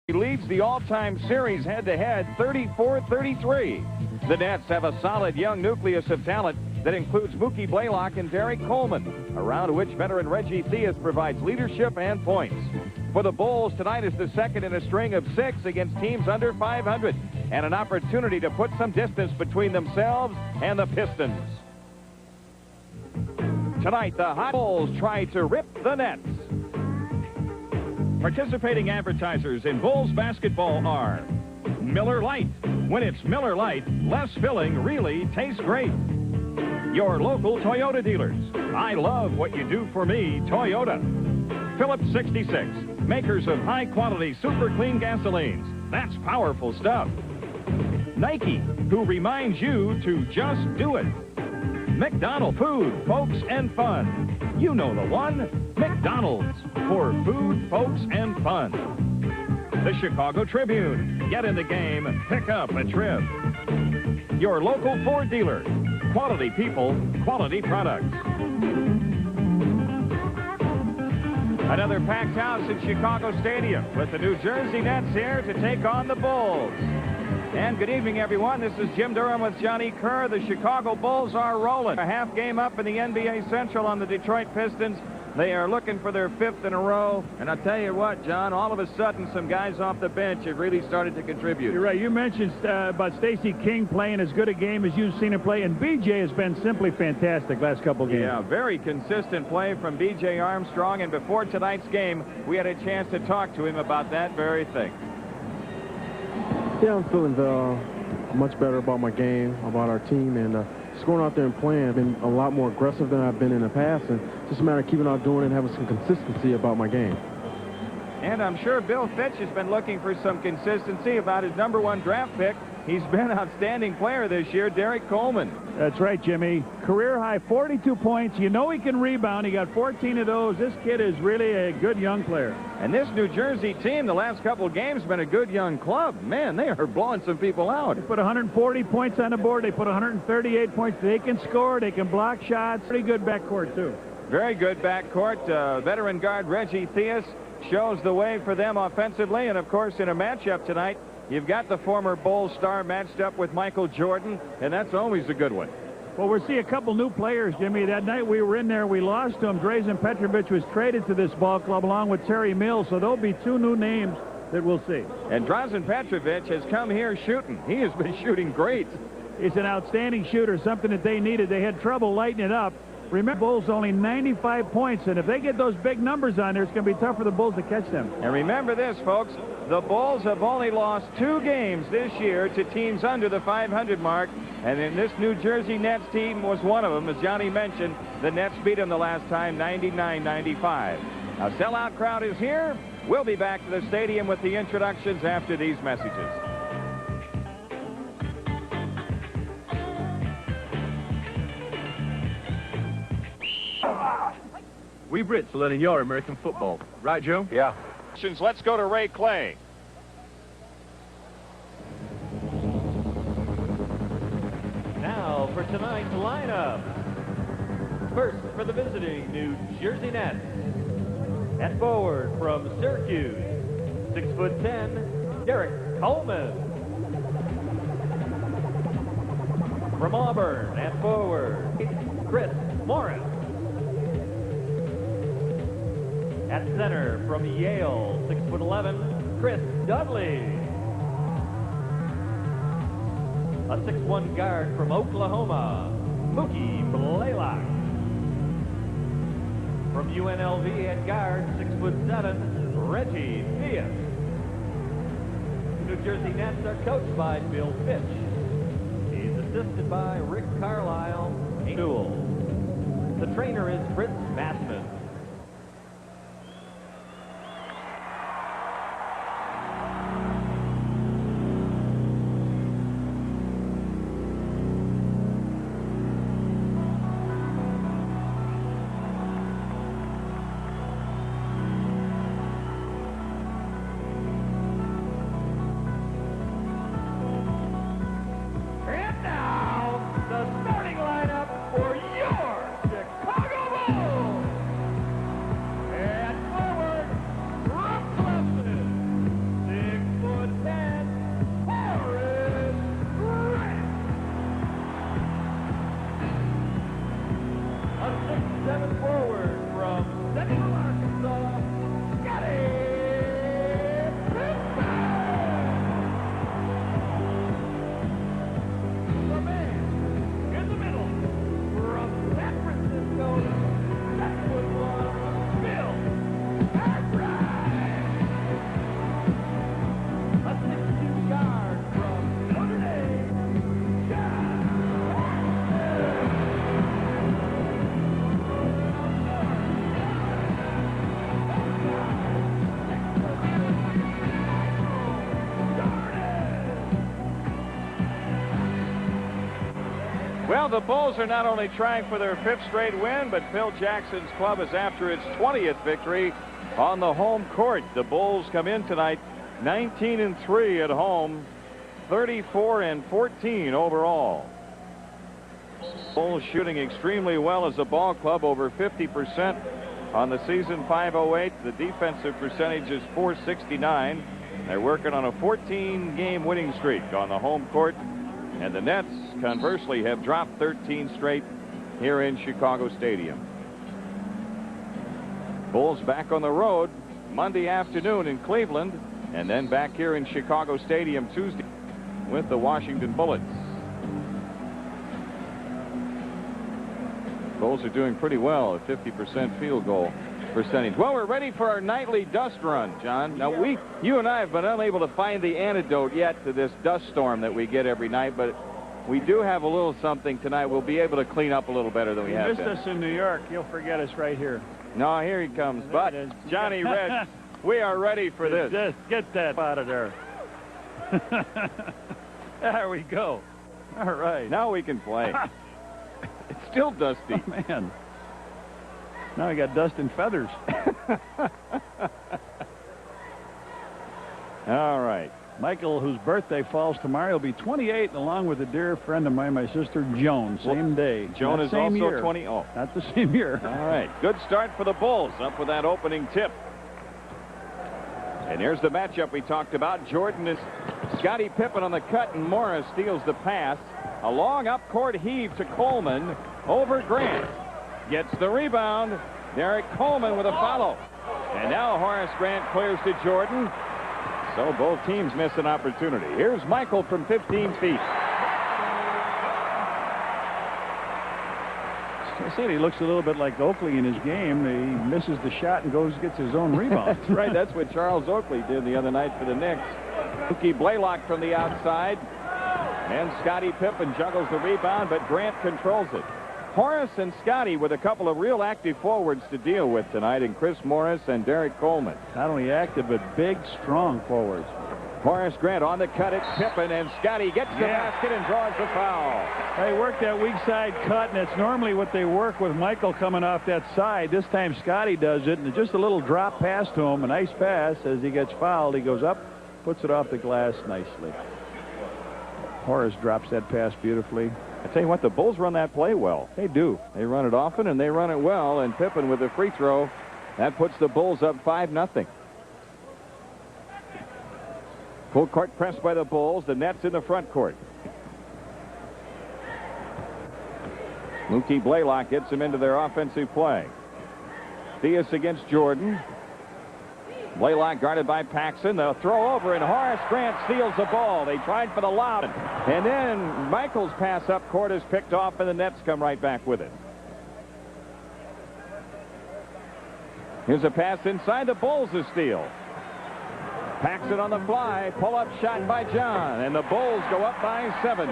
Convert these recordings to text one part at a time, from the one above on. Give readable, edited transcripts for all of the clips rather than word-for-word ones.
He leads the all-time series head-to-head 34-33. The Nets have a solid young nucleus of talent that includes Mookie Blaylock and Derek Coleman, around which veteran Reggie Theus provides leadership and points. For the Bulls, tonight is the second in a string of 6 against teams under 500, and an opportunity to put some distance between themselves and the Pistons. Tonight, the Hot Bulls try to rip the Nets. Participating advertisers in Bulls basketball are Miller Lite. When it's Miller Lite, less filling really tastes great. Your local Toyota dealers. I love what you do for me, Toyota. Phillips 66, makers of high-quality super clean gasolines. That's powerful stuff. Nike, who reminds you to just do it. McDonald's, food, folks, and fun. You know the one, McDonald's, for food, folks, and fun. The Chicago Tribune, get in the game, pick up a trip. Your local Ford dealer, quality people, quality products. Another packed house in Chicago Stadium with the New Jersey Nets here to take on the Bulls. And good evening, everyone. This is Jim Durham with Johnny Kerr. The Chicago Bulls are rolling. A half game up in the NBA Central on the Detroit Pistons. They are looking for their 5th in a row. And I'll tell you what, John, all of a sudden, some guys off the bench have really started to contribute. You're right. You mentioned about Stacey King playing as good a game as you've seen him play. And B.J. has been simply fantastic last couple games. Yeah, very consistent play from B.J. Armstrong. And before tonight's game, we had a chance to talk to him about that very thing. Yeah, I'm feeling much better about my game, about our team, and just going out there and playing. I've been a lot more aggressive than I've been in the past, and just a matter of keeping out doing it and having some consistency about my game. And I'm sure Bill Fitch has been looking for some consistency about his #1 draft pick. He's been an outstanding player this year, Derek Coleman. That's right, Jimmy. Career high 42 points. You know he can rebound. He got 14 of those. This kid is really a good young player. And this New Jersey team, the last couple of games, been a good young club. Man, they are blowing some people out. They put 140 points on the board. They put 138 points. They can score. They can block shots. Pretty good backcourt, too. Very good backcourt. Veteran guard Reggie Theus shows the way for them offensively. And, of course, in a matchup tonight, you've got the former Bulls star matched up with Michael Jordan, and that's always a good one. Well, we'll see a couple new players, Jimmy. That night we were in there, we lost to him. Drazen Petrovic was traded to this ball club along with Terry Mills, so there'll be 2 new names that we'll see. And Drazen Petrovic has come here shooting. He has been shooting great. He's an outstanding shooter, something that they needed. They had trouble lighting it up. Remember, Bulls only 95 points, and if they get those big numbers on there, it's going to be tough for the Bulls to catch them. And remember this, folks, the Bulls have only lost 2 games this year to teams under the 500 mark, and then this New Jersey Nets team was one of them. As Johnny mentioned, the Nets beat them the last time, 99-95. Now, sellout crowd is here. We'll be back to the stadium with the introductions after these messages. We've written learning your American football. Right, Joe? Yeah. Let's go to Ray Clay. Now for tonight's lineup. First for the visiting New Jersey Nets. At forward from Syracuse, 6'10", Derek Coleman. From Auburn at forward, Chris Morris. At center from Yale, 6'11", Chris Dudley. A 6'1" guard from Oklahoma, Mookie Blaylock. From UNLV at guard, 6'7", Reggie Theus. New Jersey Nets are coached by Bill Fitch. He's assisted by Rick Carlisle. The trainer is Fritz Massman. Well, the Bulls are not only trying for their 5th straight win, but Phil Jackson's club is after its 20th victory on the home court. The Bulls come in tonight 19-3 at home, 34-14 overall. Bulls shooting extremely well as a ball club, over 50% on the season, .508. The defensive percentage is .469. They're working on a 14-game winning streak on the home court. And the Nets, conversely, have dropped 13 straight here in Chicago Stadium. Bulls back on the road Monday afternoon in Cleveland, and then back here in Chicago Stadium Tuesday with the Washington Bullets. Bulls are doing pretty well at 50% field goal percentage. Well, we're ready for our nightly dust run, John. Now, you and I have been unable to find the antidote yet to this dust storm that we get every night, but we do have a little something tonight. We'll be able to clean up a little better than we have been. You missed us in New York. You'll forget us right here. No, here he comes. But, Johnny Red, we are ready for this. Just get that out of there. There we go. All right. Now we can play. It's still dusty. Oh, man. Now we got dust and feathers. All right. Michael, whose birthday falls tomorrow, will be 28, along with a dear friend of mine, my sister Joan. Same day. Joan is also year. 20. Oh, not the same year. All right. Good start for the Bulls. Up with that opening tip. And here's the matchup we talked about. Jordan is Scottie Pippen on the cut, and Morris steals the pass. A long up-court heave to Coleman over Grant. Gets the rebound. Derek Coleman with a follow. And now Horace Grant clears to Jordan. So both teams miss an opportunity. Here's Michael from 15 feet. I said he looks a little bit like Oakley in his game. He misses the shot and gets his own rebound. That's right. That's what Charles Oakley did the other night for the Knicks. Mookie Blaylock from the outside. And Scottie Pippen juggles the rebound, but Grant controls it. Horace and Scottie with a couple of real active forwards to deal with tonight, and Chris Morris and Derek Coleman. Not only active, but big, strong forwards. Horace Grant on the cut at Pippen, and Scottie gets the basket and draws the foul. They work that weak side cut, and it's normally what they work with Michael coming off that side. This time Scottie does it, and just a little drop pass to him, a nice pass. As he gets fouled, he goes up, puts it off the glass nicely. Horace drops that pass beautifully. I tell you what, the Bulls run that play well. They do. They run it often, and they run it well. And Pippen with the free throw, that puts the Bulls up 5-0. Full court press by the Bulls. The Nets in the front court. Mookie Blaylock gets them into their offensive play. Theus against Jordan. Blaylock guarded by Paxson. They'll throw over, and Horace Grant steals the ball. They tried for the lob. And then Michael's pass up court is picked off, and the Nets come right back with it. Here's a pass inside. The Bulls a steal. Paxson on the fly. Pull-up shot by John, and the Bulls go up by 7.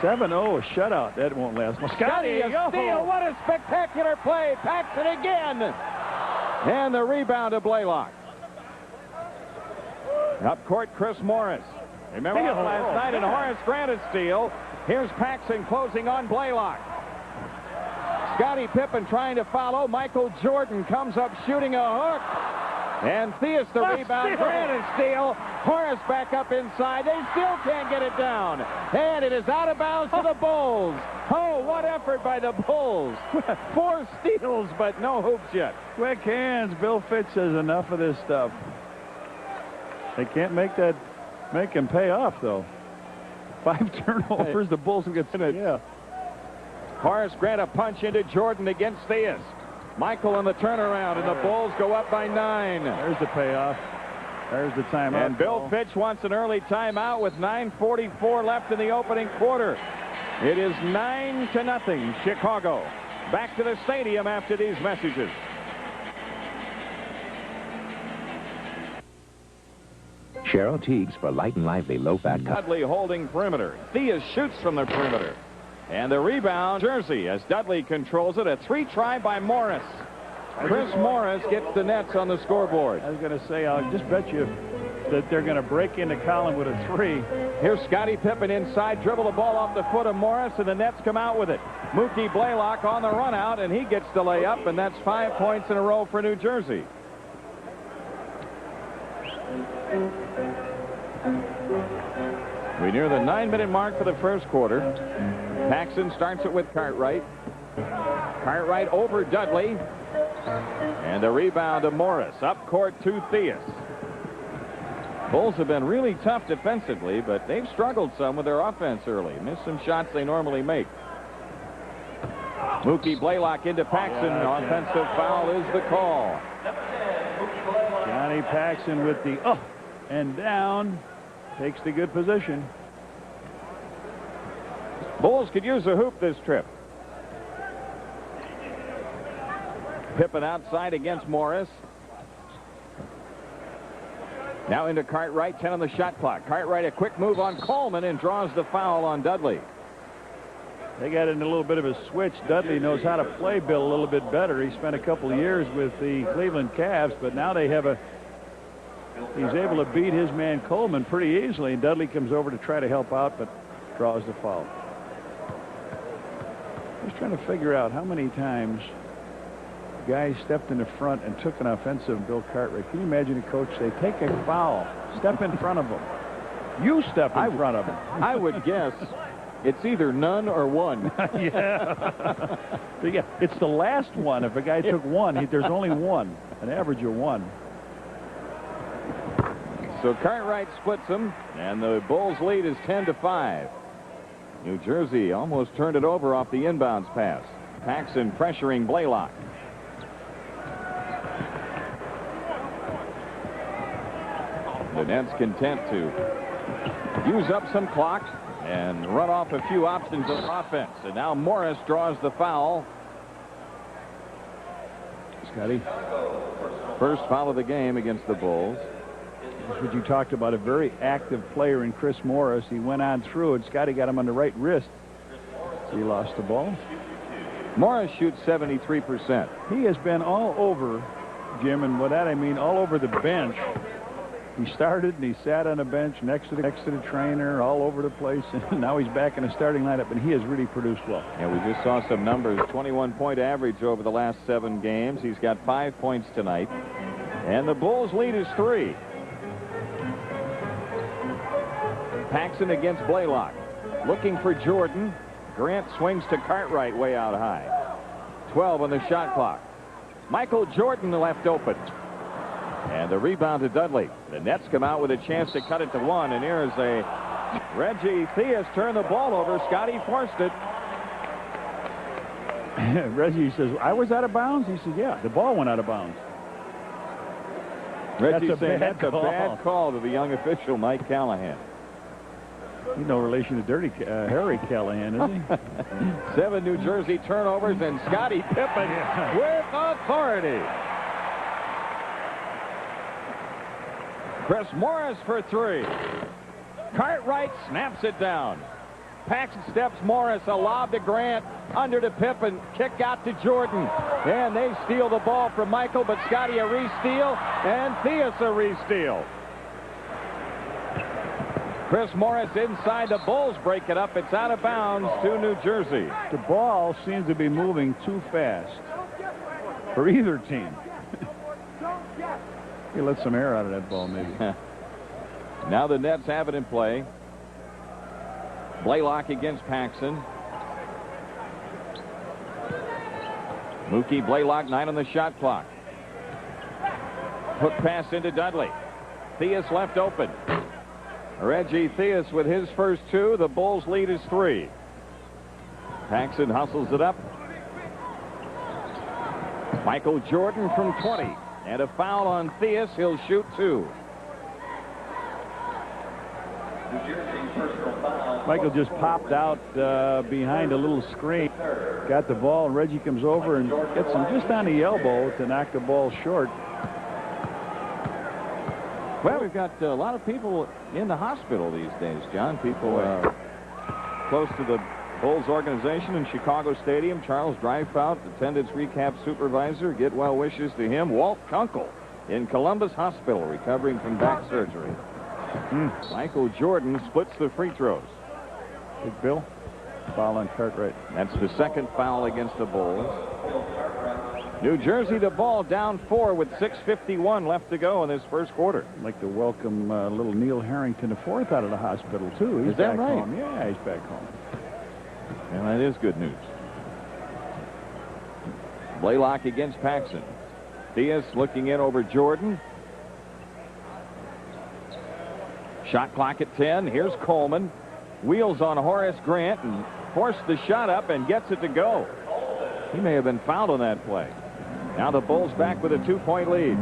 7-0, a shutout. That won't last. Scottie, a steal. What a spectacular play. Paxson again. And the rebound to Blaylock. Up court, Chris Morris. Remember last night in Horace Grant a steal. Here's Paxson closing on Blaylock. Scottie Pippen trying to follow. Michael Jordan comes up shooting a hook. And Theus the rebound. Grant and steal. Horace back up inside. They still can't get it down. And it is out of bounds to the Bulls. Oh, what effort by the Bulls. 4 steals, but no hoops yet. Quick hands. Bill Fitch says enough of this stuff. They can't make him pay off, though. 5 turnovers. The Bulls will get it. Yeah. Horace Grant a punch into Jordan against Theus. Michael on the turnaround, and the Bulls go up by 9. There's the payoff. There's the timeout. And Bill Fitch wants an early timeout with 9:44 left in the opening quarter. It is 9-0 Chicago. Back to the stadium after these messages. Cheryl Teagues for light and lively low-fat cut. Dudley holding perimeter. Theus shoots from the perimeter. And the rebound, Jersey, as Dudley controls it. A 3-try by Morris. Chris Morris gets the Nets on the scoreboard. I was going to say, I'll just bet you that they're going to break into Collin with a 3. Here's Scottie Pippen inside, dribble the ball off the foot of Morris, and the Nets come out with it. Mookie Blaylock on the run out, and he gets the layup, and that's 5 points in a row for New Jersey. We near the 9-minute mark for the first quarter. Paxson starts it with Cartwright. Cartwright over Dudley. And a rebound to Morris. Up court to Theus. Bulls have been really tough defensively, but they've struggled some with their offense early. Missed some shots they normally make. Mookie Blaylock into Paxson. Offensive foul is the call. Johnny Paxson with the up and down. Takes the good position. Bulls could use a hoop this trip. Pippen outside against Morris. Now into Cartwright, 10 on the shot clock. Cartwright a quick move on Coleman and draws the foul on Dudley. They got in a little bit of a switch. Dudley knows how to play Bill a little bit better. He spent a couple of years with the Cleveland Cavs, but now they have he's able to beat his man Coleman pretty easily, and Dudley comes over to try to help out, but draws the foul. Just trying to figure out how many times guys stepped in the front and took an offensive Bill Cartwright. Can you imagine a coach say, take a foul, step in front of him. You step in front of him. I would guess it's either none or one. Yeah. Yeah, it's the last one. If a guy took one, there's only one, an average of one. So Cartwright splits them, and the Bulls lead is 10-5. New Jersey almost turned it over off the inbounds pass. Paxson pressuring Blaylock. The Nets content to use up some clock and run off a few options of offense. And now Morris draws the foul. Scotty. First foul of the game against the Bulls. That's what you talked about, a very active player in Chris Morris. He went on through, and Scotty got him on the right wrist. So he lost the ball. Morris shoots 73%. He has been all over, Jim, and by that I mean all over the bench. He started and he sat on a bench next to the trainer, all over the place, and now he's back in the starting lineup, and he has really produced well. Yeah, we just saw some numbers. 21-point average over the last 7 games. He's got 5 points tonight, and the Bulls' lead is 3. Paxson against Blaylock. Looking for Jordan. Grant swings to Cartwright way out high. 12 on the shot clock. Michael Jordan left open. And the rebound to Dudley. The Nets come out with a chance to cut it to 1. And here's a Reggie Theus turned the ball over. Scotty forced it. Reggie says, I was out of bounds? He said, yeah, the ball went out of bounds. Reggie saying that's a bad call to the young official, Mike Callahan. He's no relation to Harry Callahan, is he? 7 New Jersey turnovers, and Scottie Pippen with authority. Chris Morris for 3. Cartwright snaps it down. Paxson steps Morris, a lob to Grant, under to Pippen, kick out to Jordan. And they steal the ball from Michael, but Scotty a re-steal, and Theus a re-steal. Chris Morris inside. The Bulls break it up. It's out of bounds to New Jersey. The ball seems to be moving too fast for either team. He let some air out of that ball, maybe. Now the Nets have it in play. Blaylock against Paxson. Mookie Blaylock, 9 on the shot clock. Hook pass into Dudley. Theus left open. Reggie Theus with his first 2. The Bulls' lead is 3. Paxson hustles it up. Michael Jordan from 20. And a foul on Theus. He'll shoot 2. Michael just popped out behind a little screen. Got the ball, and Reggie comes over and gets him just on the elbow to knock the ball short. Well, we've got a lot of people in the hospital these days, John. People close to the Bulls organization in Chicago Stadium. Charles Dreifort, attendance recap supervisor. Get well wishes to him. Walt Kunkel in Columbus Hospital recovering from back surgery. Michael Jordan splits the free throws. Big Bill. Foul on Cartwright. That's the second foul against the Bulls. New Jersey the ball down 4 with 6:51 left to go in this first quarter. I'd like to welcome little Neil Harrington IV out of the hospital, too. He's Is that back right? home. Yeah, he's back home. And that is good news. Blaylock against Paxson. Diaz looking in over Jordan. Shot clock at 10. Here's Coleman. Wheels on Horace Grant and forced the shot up and gets it to go. He may have been fouled on that play. Now the Bulls back with a 2-point lead.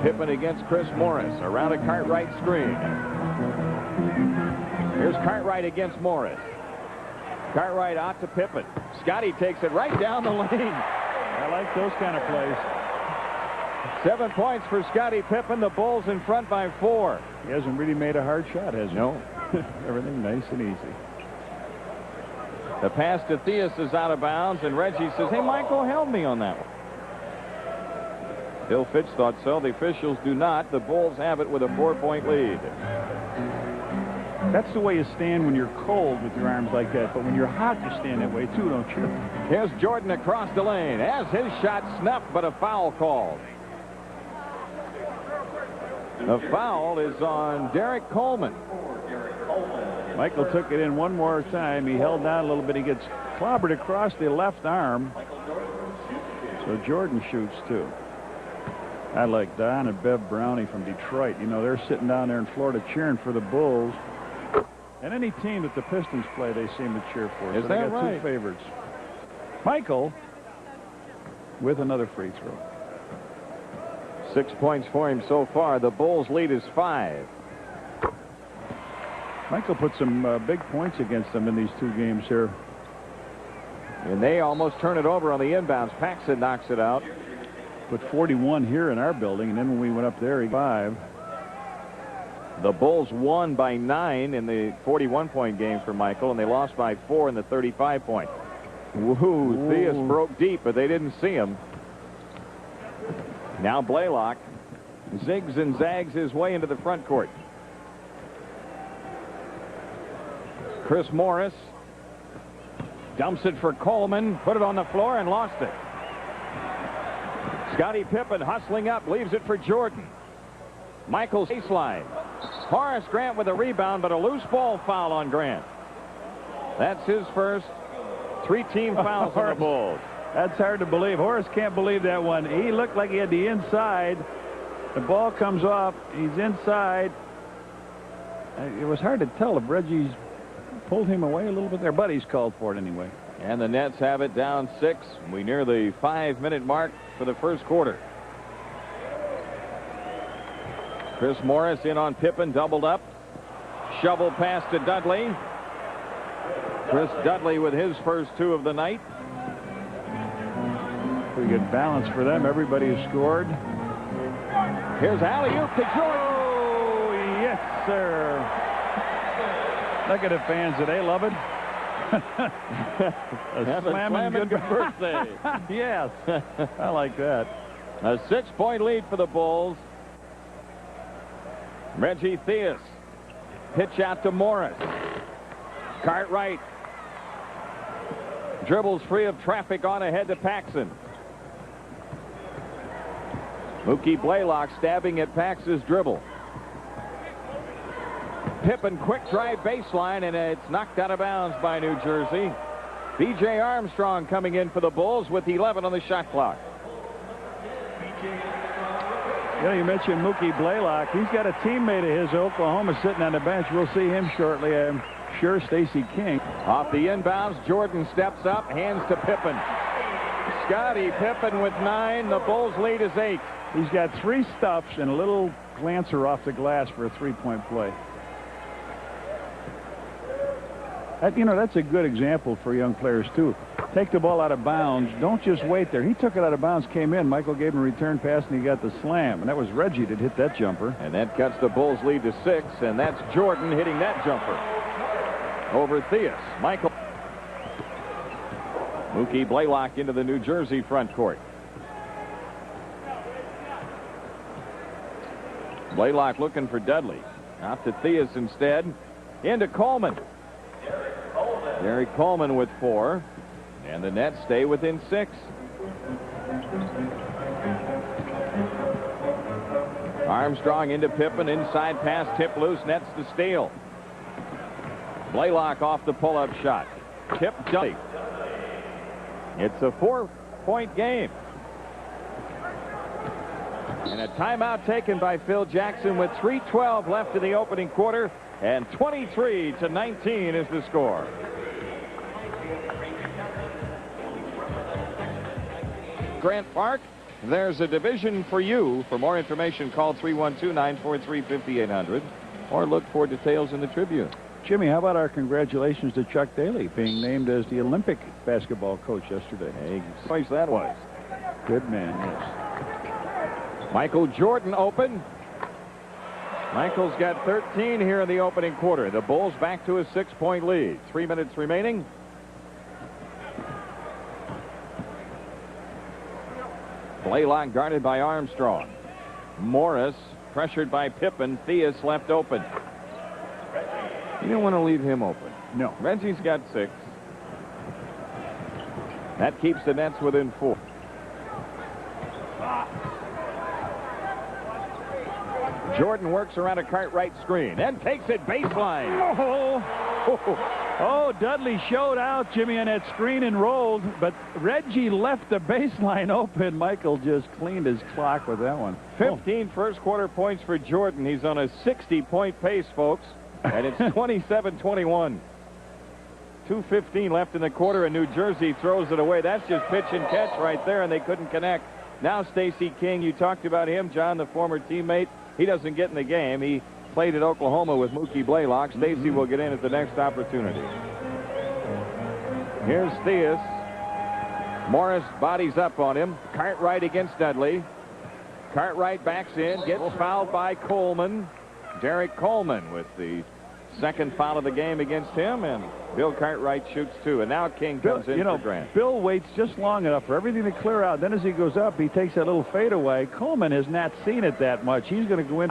Pippen against Chris Morris around a Cartwright screen. Here's Cartwright against Morris. Cartwright out to Pippen. Scotty takes it right down the lane. I like those kind of plays. 7 points for Scottie Pippen. The Bulls in front by 4. He hasn't really made a hard shot, has he? No. Everything nice and easy. The pass to Theus is out of bounds, and Reggie says, hey, Michael, help me on that one. Bill Fitch thought so. The officials do not. The Bulls have it with a 4-point lead. That's the way you stand when you're cold with your arms like that. But when you're hot, you stand that way, too, don't you? Here's Jordan across the lane. Has his shot snuffed, but a foul called. The foul is on Derek Coleman. Michael took it in one more time. He held down a little bit. He gets clobbered across the left arm. So Jordan shoots, too. I like Don and Bev Brownie from Detroit. You know, they're sitting down there in Florida cheering for the Bulls. And any team that the Pistons play, they seem to cheer for. Is so that they got right? two favorites. Michael with another free throw. 6 points for him so far. The Bulls lead is 5. Michael put some big points against them in these two games here. And they almost turn it over on the inbounds. Paxson knocks it out. Put 41 here in our building, and then when we went up there, he 5. The Bulls won by 9 in the 41-point game for Michael, and they lost by 4 in the 35-point. Woohoo! Theus broke deep, but they didn't see him. Now Blaylock zigs and zags his way into the front court. Chris Morris dumps it for Coleman, put it on the floor and lost it. Scottie Pippen hustling up, leaves it for Jordan. Michael's baseline. Horace Grant with a rebound, but a loose ball foul on Grant. That's his first 3-team fouls on the Bulls. That's hard to believe. Horace can't believe that one. He looked like he had the inside. The ball comes off. He's inside. It was hard to tell if Reggie pulled him away a little bit there, but he's called for it anyway. And the Nets have it down 6. We near the 5-minute mark for the first quarter. Chris Morris in on Pippen, doubled up. Shovel pass to Dudley. Chris Dudley with his first 2 of the night. Pretty good balance for them. Everybody has scored. Here's alley-oop to Jordan. Oh, yes, sir. Look at the fans today. Love it. A slamming good birthday. Yes. I like that. A 6-point lead for the Bulls. Reggie Theus. Pitch out to Morris. Cartwright dribbles free of traffic on ahead to Paxson. Mookie Blaylock stabbing at Pax's dribble. Pippen quick drive baseline, and it's knocked out of bounds by New Jersey. B.J. Armstrong coming in for the Bulls with 11 on the shot clock. You know, you mentioned Mookie Blaylock. He's got a teammate of his, Oklahoma, sitting on the bench. We'll see him shortly, I'm sure. Stacey King. Off the inbounds, Jordan steps up, hands to Pippen. Scottie Pippen with 9. The Bulls lead is 8. He's got 3 stuffs and a little glancer off the glass for a 3-point play. You know, that's a good example for young players, too. Take the ball out of bounds. Don't just wait there. He took it out of bounds, came in. Michael gave him a return pass, and he got the slam. And that was Reggie that hit that jumper. And that cuts the Bulls' lead to 6, and that's Jordan hitting that jumper over Theus. Michael. Mookie Blaylock into the New Jersey front court. Blaylock looking for Dudley. Out to Theus instead. Into Coleman. Derek Coleman with 4. And the Nets stay within 6. Armstrong into Pippen. Inside pass, tip loose. Nets to steal. Blaylock off the pull-up shot. Tip Dudley. It's a 4-point game. And a timeout taken by Phil Jackson with 3:12 left in the opening quarter, and 23-19 is the score. Grant Park, there's a division for you. For more information, call 312-943-5800 or look for details in the Tribune. Jimmy, how about our congratulations to Chuck Daly being named as the Olympic basketball coach yesterday? Hey, place that was. Good man, yes. Michael Jordan open. Michael's got 13 here in the opening quarter. The Bulls back to a 6-point lead. 3 minutes remaining. Blaylock guarded by Armstrong. Morris pressured by Pippen. Theus left open. You don't want to leave him open. No. Reggie's got 6. That keeps the Nets within 4. Jordan works around a Cartwright screen and takes it baseline. Oh, Dudley showed out, Jimmy, on that screen and rolled, but Reggie left the baseline open. Michael just cleaned his clock with that one. 15 first quarter points for Jordan. He's on a 60-point pace, folks, and it's 27-21. 2:15 left in the quarter, and New Jersey throws it away. That's just pitch and catch right there, and they couldn't connect. Now Stacey King, you talked about him, John, the former teammate. He doesn't get in the game. He played at Oklahoma with Mookie Blaylock. Stacey will get in at the next opportunity. Here's Theus. Morris bodies up on him. Cartwright against Dudley. Cartwright backs in, gets fouled by Coleman. Derek Coleman with the second foul of the game against him, and Bill Cartwright shoots 2. And now King comes in for Grant. Bill waits just long enough for everything to clear out. Then as he goes up, he takes that little fadeaway. Coleman has not seen it that much. He's going to go in.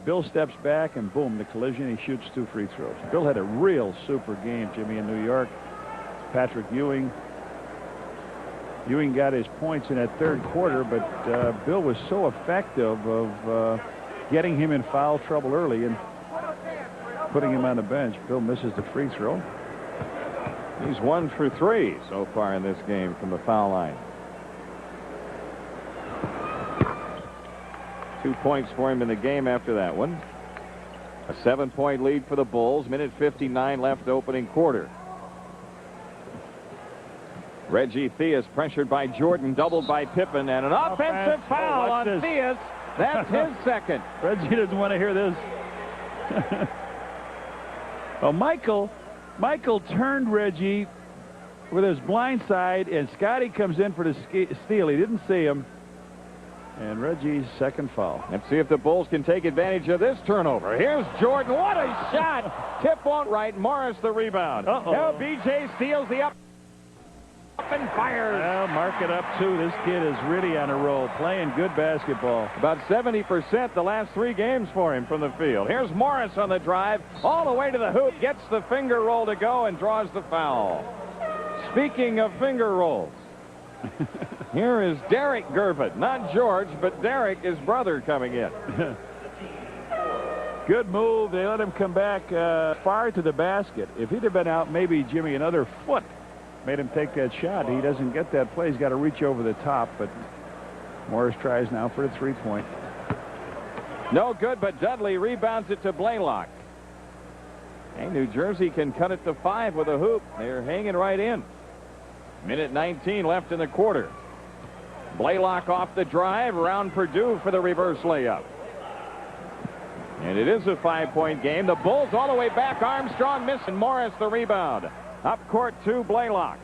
Bill steps back, and boom, the collision. He shoots 2 free throws. Bill had a real super game, Jimmy, in New York. Patrick Ewing. Ewing got his points in that third quarter, but Bill was so effective of getting him in foul trouble early and putting him on the bench. Bill misses the free throw. He's 1 for 3 so far in this game from the foul line. 2 points for him in the game after that one. A 7-point lead for the Bulls. Minute 59 left opening quarter. Reggie Theus pressured by Jordan, doubled by Pippen, and an offensive foul on Theus. That's his second. Reggie doesn't want to hear this. Well, Michael turned Reggie with his blind side, and Scotty comes in for the steal. He didn't see him. And Reggie's second foul. Let's see if the Bulls can take advantage of this turnover. Here's Jordan. What a shot. Tip on right. Morris the rebound. Now BJ steals the up and fires. Well, mark it up, too. This kid is really on a roll, playing good basketball. About 70% the last 3 games for him from the field. Here's Morris on the drive. All the way to the hoop. Gets the finger roll to go and draws the foul. Speaking of finger rolls. Here is Derek Gervin. Not George, but Derek, his brother, coming in. Good move. They let him come back far to the basket. If he'd have been out, maybe, Jimmy, another foot made him take that shot. He doesn't get that play. He's got to reach over the top, but Morris tries now for a 3-point. No good, but Dudley rebounds it to Blaylock. Hey, New Jersey can cut it to 5 with a hoop. They're hanging right in. Minute 19 left in the quarter. Blaylock off the drive, around Purdue for the reverse layup. And it is a 5-point game. The Bulls all the way back. Armstrong missing. Morris the rebound. Up court to Blaylock.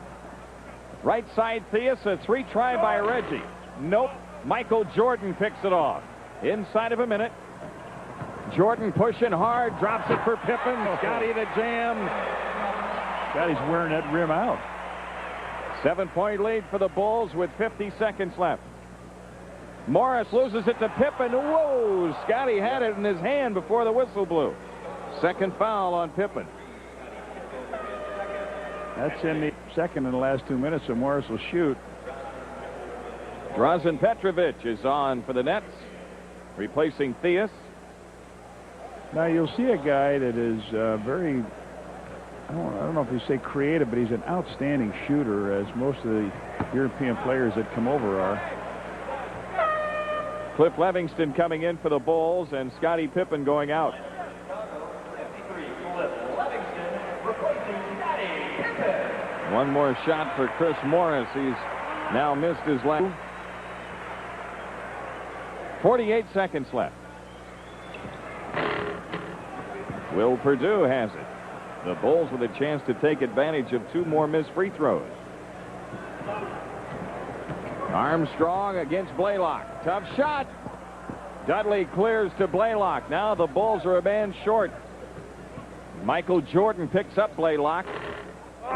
Right side Theus, a 3-try by Reggie. Nope. Michael Jordan picks it off. Inside of a minute. Jordan pushing hard, drops it for Pippen. Scotty the jam. Scotty's wearing that rim out. 7-point lead for the Bulls with 50 seconds left. Morris loses it to Pippen. Whoa! Scotty had it in his hand before the whistle blew. Second foul on Pippen. That's in the second in the last 2 minutes, so Morris will shoot. Drazen Petrovic is on for the Nets, replacing Theus. Now you'll see a guy that is very, I don't know if you say creative, but he's an outstanding shooter, as most of the European players that come over are. Cliff Levingston coming in for the Bulls, and Scottie Pippen going out. One more shot for Chris Morris. He's now missed his last. 48 seconds left. Will Perdue has it. The Bulls with a chance to take advantage of 2 more missed free throws. Armstrong against Blaylock. Tough shot. Dudley clears to Blaylock. Now the Bulls are a man short. Michael Jordan picks up Blaylock.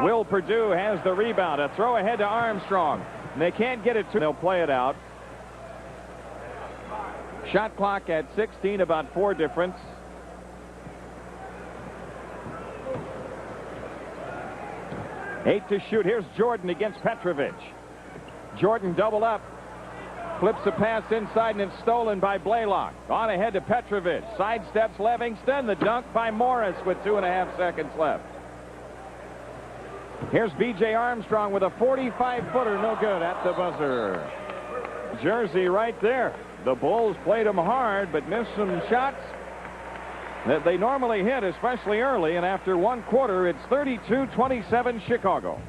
Will Perdue has the rebound. A throw ahead to Armstrong. And they can't get it to. They'll play it out. Shot clock at 16, about 4 difference. Eight to shoot. Here's Jordan against Petrovic. Jordan double up. Flips a pass inside, and it's stolen by Blaylock. On ahead to Petrovic. Sidesteps Levingston. The dunk by Morris with 2.5 seconds left. Here's B.J. Armstrong with a 45-footer. No good at the buzzer. Jersey right there. The Bulls played them hard, but missed some shots that they normally hit, especially early. And after 1 quarter, it's 32-27 Chicago.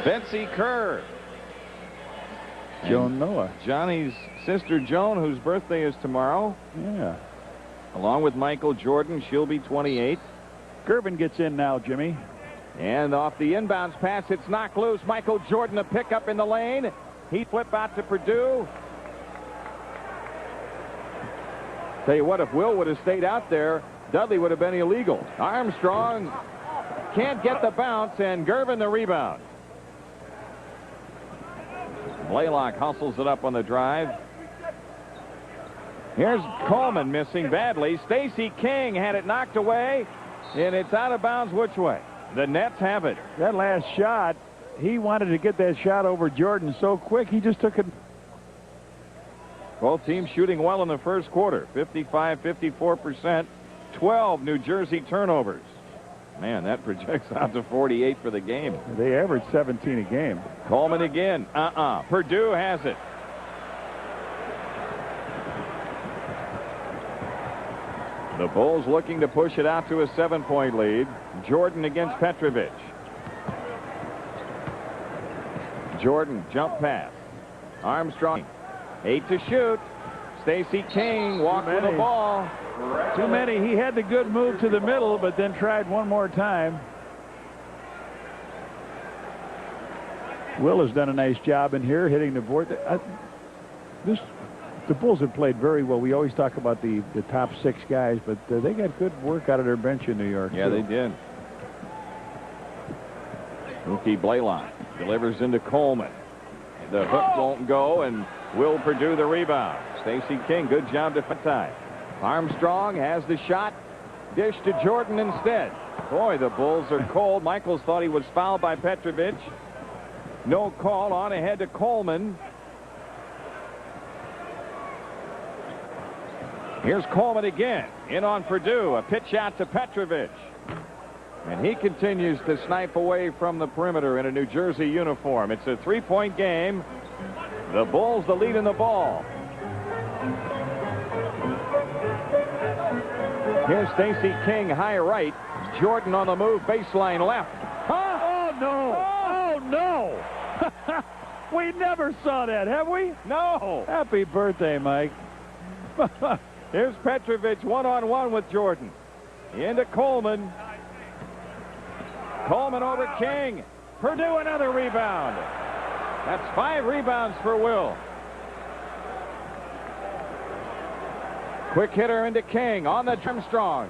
Betsy Kerr. Joan Noah. Johnny's sister Joan, whose birthday is tomorrow. Yeah. Along with Michael Jordan, she'll be 28. Gervin gets in now, Jimmy. And off the inbounds pass, it's knocked loose. Michael Jordan a pickup in the lane. He flip out to Perdue. Tell you what, if Will would have stayed out there, Dudley would have been illegal. Armstrong can't get the bounce, and Gervin the rebound. Blaylock hustles it up on the drive. Here's Coleman missing badly. Stacey King had it knocked away, and it's out of bounds which way? The Nets have it. That last shot, he wanted to get that shot over Jordan so quick, he just took it. Both teams shooting well in the first quarter. 55-54%. 12 New Jersey turnovers. Man, that projects out to 48 for the game. They average 17 a game. Coleman again. Perdue has it. The Bulls looking to push it out to a 7-point lead. Jordan against Petrovic. Jordan jump pass. Armstrong. 8 to shoot. Stacey King walked with the ball. Too many. He had the good move to the middle, but then tried one more time. Will has done a nice job in here hitting the board. The Bulls have played very well. We always talk about the top 6 guys, but they got good work out of their bench in New York. Yeah, they did. Mookie Blaylock delivers into Coleman. The hook won't go, and Will Perdue the rebound. Stacey King, good job to tie. Armstrong has the shot. Dish to Jordan instead. Boy, the Bulls are cold. Michaels thought he was fouled by Petrovic. No call. On ahead to Coleman. Here's Coleman again. In on Perdue. A pitch out to Petrovic. And he continues to snipe away from the perimeter in a New Jersey uniform. It's a 3-point game. The Bulls the lead in the ball. Here's Stacey King, high right. Jordan on the move, baseline left. Huh? Oh, no. Oh, no. We never saw that, have we? No. Happy birthday, Mike. Here's Petrovic one-on-one with Jordan. Into Coleman. Coleman over King. Perdue another rebound. That's 5 rebounds for Will. Quick hitter into King on the Armstrong.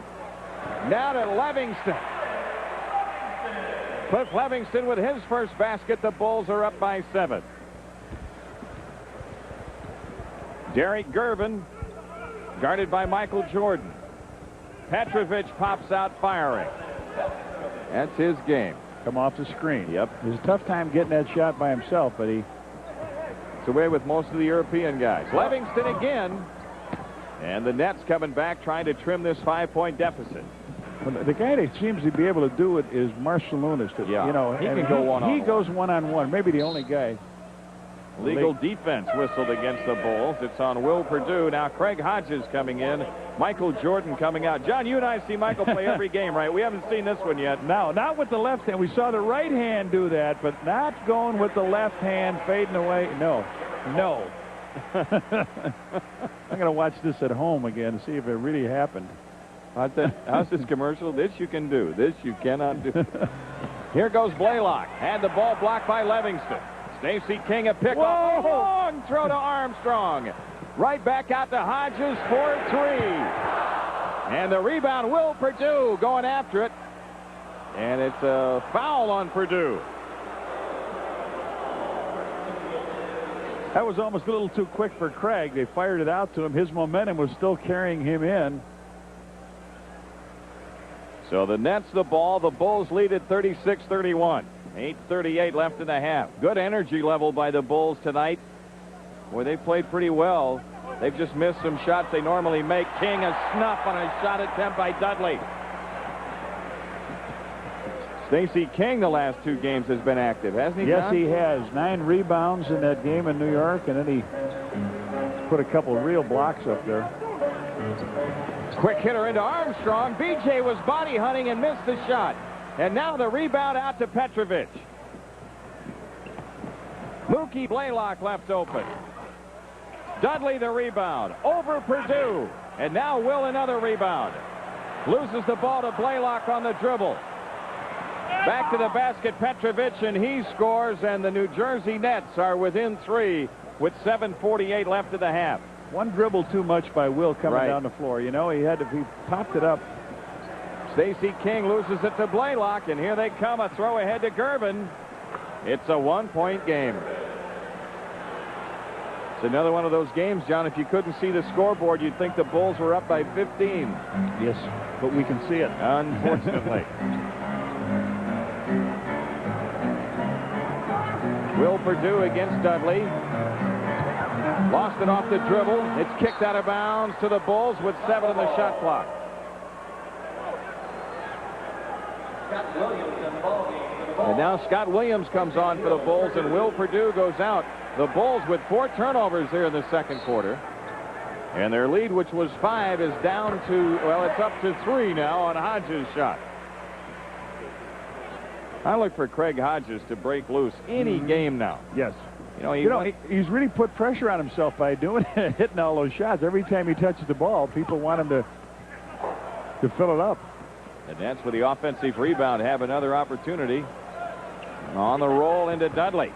Now to Levingston. Cliff Levingston with his first basket. The Bulls are up by 7. Derek Gervin guarded by Michael Jordan. Petrovic pops out firing. That's his game. Come off the screen. Yep. It was a tough time getting that shot by himself, but he... It's away with most of the European guys. Livingston again. And the Nets coming back trying to trim this 5-point deficit. Well, the guy that seems to be able to do it is Marshall Lunas. Yeah, you know, he can go one-on-one. He goes one-on-one. Maybe the only guy. Legal defense whistled against the Bulls. It's on Will Perdue. Now Craig Hodges coming in. Michael Jordan coming out. John, you and I see Michael play every game, right? We haven't seen this one yet. No, not with the left hand. We saw the right hand do that, but not going with the left hand fading away. No. I'm going to watch this at home again to see if it really happened. How's this commercial? This you can do. This you cannot do. Here goes Blaylock. Had the ball blocked by Levingston. Stacey King a pick off. Long throw to Armstrong. Right back out to Hodges for 3. And the rebound, Will Perdue going after it. And it's a foul on Perdue. That was almost a little too quick for Craig. They fired it out to him. His momentum was still carrying him in. So the Nets the ball. The Bulls lead at 36-31. 8:38 left in the half. Good energy level by the Bulls tonight. Boy, they played pretty well. They've just missed some shots they normally make. King a snuff on a shot attempt by Dudley. Stacey King the last 2 games has been active, hasn't he? Yes, John? he has. 9 rebounds in that game in New York, and then he put a couple of real blocks up there. Quick hitter into Armstrong. BJ was body hunting and missed the shot. And now the rebound out to Petrovic. Mookie Blaylock left open. Dudley the rebound. Over Perdue. And now Will another rebound. Loses the ball to Blaylock on the dribble. Back to the basket, Petrovic, and he scores, and the New Jersey Nets are within 3 with 7:48 left in the half. One dribble too much by Will coming down the floor. You know, he popped it up. Stacey King loses it to Blaylock, and here they come. A throw ahead to Gervin. It's a 1-point game. It's another one of those games, John. If you couldn't see the scoreboard, you'd think the Bulls were up by 15. Yes, but we can see it. Unfortunately. Will Perdue against Dudley. Lost it off the dribble. It's kicked out of bounds to the Bulls with 7 on the shot clock. And now Scott Williams comes on for the Bulls, and Will Perdue goes out. The Bulls with 4 turnovers here in the second quarter. And their lead, which was 5, is down to, well, it's up to 3 now on Hodges' shot. I look for Craig Hodges to break loose any game now. Yes. You know, he's really put pressure on himself by doing it, hitting all those shots. Every time he touches the ball, people want him to fill it up. And that's where the offensive rebound have another opportunity. On the roll into Dudley.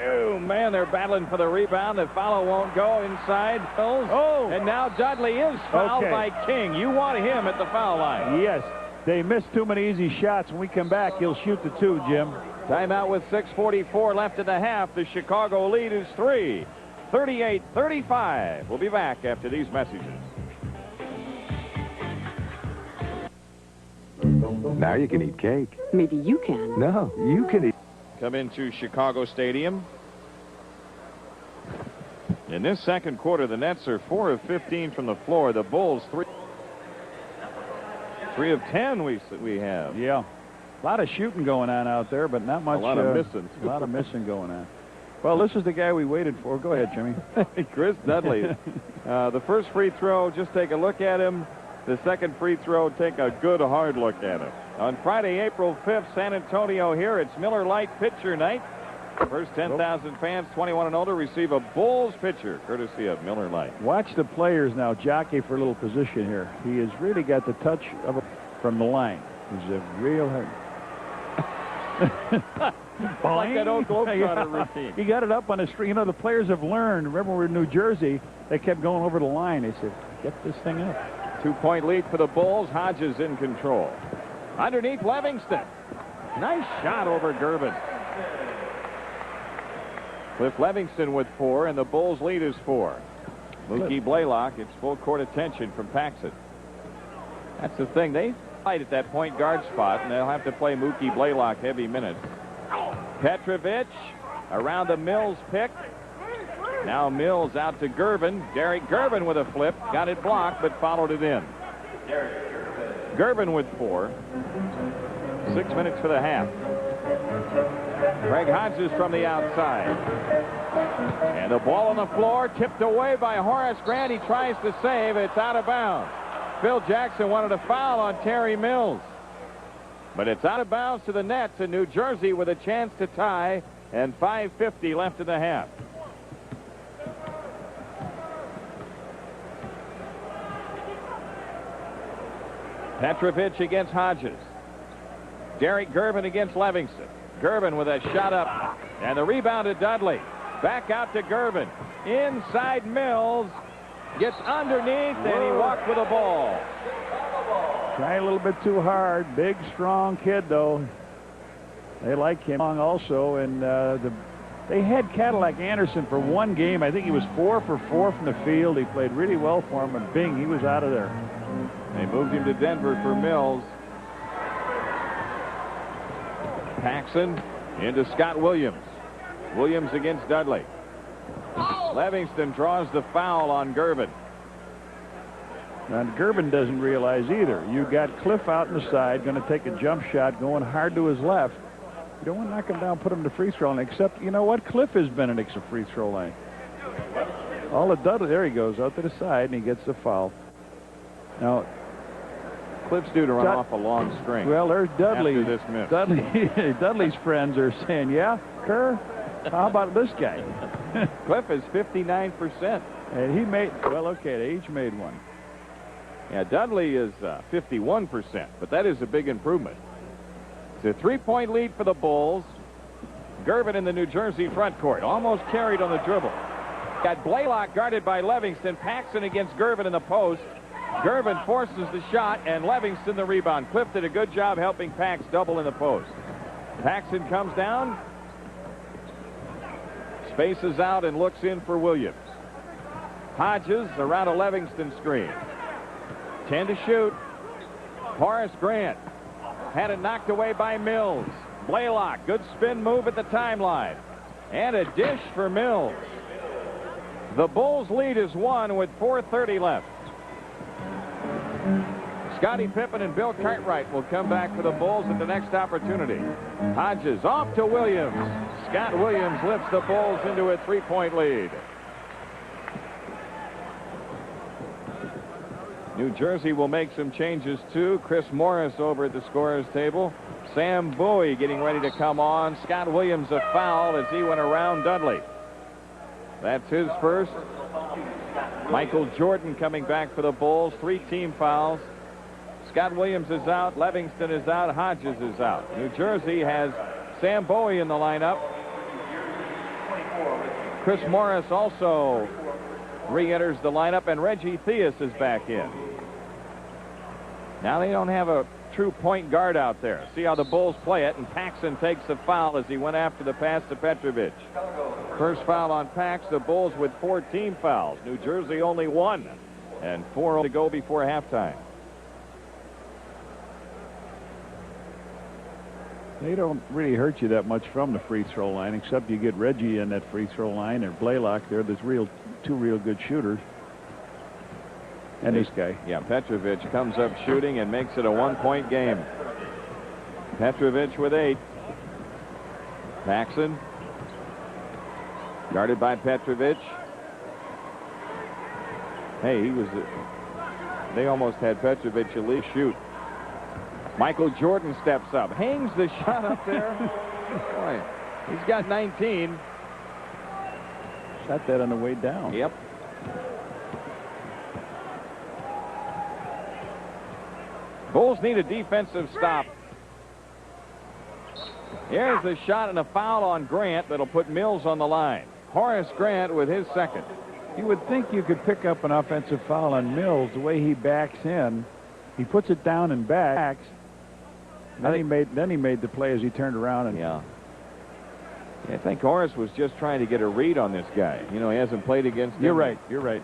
Oh, man, they're battling for the rebound. The foul won't go inside. Oh. And now Dudley is fouled by King. You want him at the foul line. Yes. They missed too many easy shots. When we come back, he'll shoot the 2, Jim. Timeout with 6:44 left in the half. The Chicago lead is 3. 38-35. We'll be back after these messages. Now you can eat cake. Maybe you can. No, you can eat. Come into Chicago Stadium. In this second quarter, the Nets are 4 of 15 from the floor. The Bulls 3 of 10 we have. Yeah. A lot of shooting going on out there, but not much. A lot of missing. A lot of missing going on. Well, this is the guy we waited for. Go ahead, Jimmy. Chris Dudley. The first free throw, just take a look at him. The second free throw, take a good hard look at him. On Friday, April 5th, San Antonio here. It's Miller Lite pitcher night. First 10,000 fans 21 and older receive a Bulls pitcher, courtesy of Miller Lite. Watch the players now jockey for a little position here. He has really got the touch of from the line. He's a real hard. Like that old Globetrotter routine. He got it up on the string. You know, the players have learned. Remember, we were in New Jersey. They kept going over the line. They said, get this thing up. 2-point lead for the Bulls. Hodges in control. Underneath Levingston. Nice shot over Gervin. Cliff Levingston with 4, and the Bulls lead is 4. Mookie Blaylock, it's full court attention from Paxson. That's the thing. They fight at that point guard spot, and they'll have to play Mookie Blaylock heavy minutes. Petrovic around the Mills pick. Now Mills out to Gervin. Derek Gervin with a flip. Got it blocked, but followed it in. Gervin with 4. 6 minutes for the half. Greg Hodges from the outside. And the ball on the floor, tipped away by Horace Grant. He tries to save. It's out of bounds. Phil Jackson wanted a foul on Terry Mills. But it's out of bounds to the Nets, and New Jersey with a chance to tie, and 5:50 left in the half. Petrovic against Hodges. Derek Gervin against Levingston. Gervin with a shot up, and the rebound to Dudley. Back out to Gervin. Inside Mills. Gets underneath, and he walked with the ball. Trying a little bit too hard. Big, strong kid, though. They like him also, and they had Cadillac Anderson for one game. I think he was 4 for 4 from the field. He played really well for him, and bing, he was out of there. They moved him to Denver for Mills. Paxson into Scott Williams. Williams against Dudley. Levingston draws the foul on Gervin. And Gervin doesn't realize either. You got Cliff out in the side, going to take a jump shot, going hard to his left. You don't want to knock him down, put him to free throw line, except, you know what? Cliff has been an extra free throw line. All of Dudley, there he goes, out to the side, and he gets the foul. Now, Cliff's due to run off a long string. Well, there's Dudley. After this miss. Dudley's friends are saying, yeah, Kerr, how about this guy? Cliff is 59%. And he made, well, okay, they each made one. Yeah, Dudley is 51%, but that is a big improvement. It's a 3-point lead for the Bulls. Gervin in the New Jersey front court, almost carried on the dribble. Got Blaylock guarded by Levingston. Paxson against Gervin in the post. Gervin forces the shot, and Levingston the rebound. Cliff did a good job helping Pax double in the post. Paxson comes down, spaces out, and looks in for Williams. Hodges around a Levingston screen. 10 to shoot. Horace Grant had it knocked away by Mills. Blaylock, good spin move at the timeline. And a dish for Mills. The Bulls lead is 1 with 4:30 left. Scottie Pippen and Bill Cartwright will come back for the Bulls at the next opportunity. Hodges off to Williams. Scott Williams lifts the Bulls into a 3-point lead. New Jersey will make some changes too. Chris Morris over at the scorer's table. Sam Bowie getting ready to come on. Scott Williams a foul as he went around Dudley. That's his first. Michael Jordan coming back for the Bulls. 3 team fouls. Scott Williams is out. Levingston is out. Hodges is out. New Jersey has Sam Bowie in the lineup. Chris Morris also re-enters the lineup, and Reggie Theus is back in. Now they don't have a true point guard out there. See how the Bulls play it, and Paxson takes the foul as he went after the pass to Petrovic. First foul on Pax. The Bulls with 4 team fouls. New Jersey only 1, and 4 to go before halftime. They don't really hurt you that much from the free throw line, except you get Reggie in that free throw line, or Blaylock there. There's 2 real good shooters. And this guy. Yeah, Petrovic comes up shooting and makes it a 1-point game. Petrovic with 8. Paxson guarded by Petrovic. Hey, they almost had Petrovic at least shoot. Michael Jordan steps up, hangs the shot up there. Boy, he's got 19. Shot that on the way down. Yep. Bulls need a defensive stop. Here's the shot and a foul on Grant that'll put Mills on the line. Horace Grant with his second. You would think you could pick up an offensive foul on Mills the way he backs in. He puts it down and backs. Then he made the play as he turned around. And Yeah, I think Horace was just trying to get a read on this guy. You know, he hasn't played against him. You're right. You're right.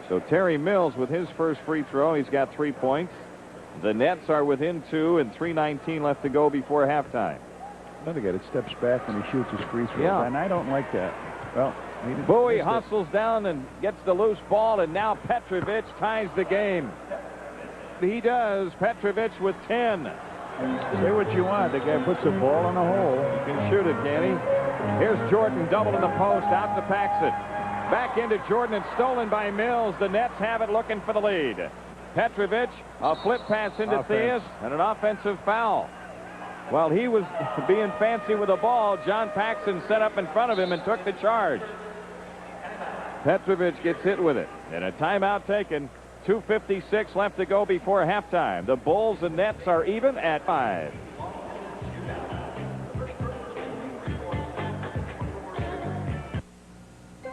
So Terry Mills with his first free throw. He's got 3 points. The Nets are within 2 and 3:19 left to go before halftime. Another guy that steps back when he shoots his free throws. Yeah. And I don't like that. Well, Bowie hustles down and gets the loose ball, and now Petrovic ties the game. He does. Petrovic with 10. Say what you want. The guy puts the ball in the hole. He can shoot it, can he? Here's Jordan, double in the post, out to Paxson. Back into Jordan and stolen by Mills. The Nets have it, looking for the lead. Petrovic, a flip pass into Theus, and an offensive foul. While he was being fancy with the ball, John Paxson set up in front of him and took the charge. Petrovic gets hit with it, and a timeout taken. 2:56 left to go before halftime. The Bulls and Nets are even at 5.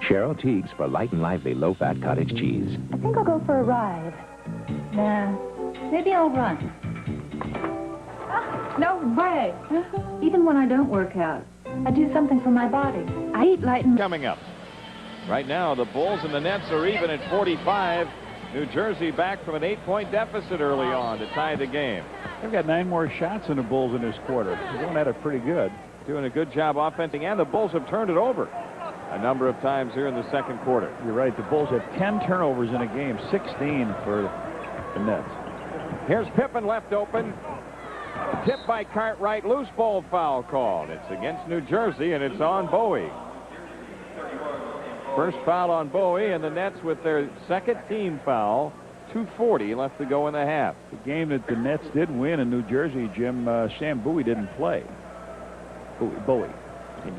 Cheryl Teagues for light and lively low-fat cottage cheese. I think I'll go for a ride. Nah, maybe I'll run. No way. Even when I don't work out, I do something for my body. I eat light and... Coming up. Right now, the Bulls and the Nets are even at 45. New Jersey back from an 8-point deficit early on to tie the game. They've got 9 more shots than the Bulls in this quarter. They're going at it pretty good. Doing a good job offensing, and the Bulls have turned it over a number of times here in the second quarter. You're right. The Bulls had 10 turnovers in a game, 16 for the Nets. Here's Pippen left open. Tipped by Cartwright. Loose ball foul called. It's against New Jersey, and it's on Bowie. First foul on Bowie, and the Nets with their second team foul. 2:40 left to go in the half. The game that the Nets did win in New Jersey, Jim, Sam Bowie didn't play. Bowie.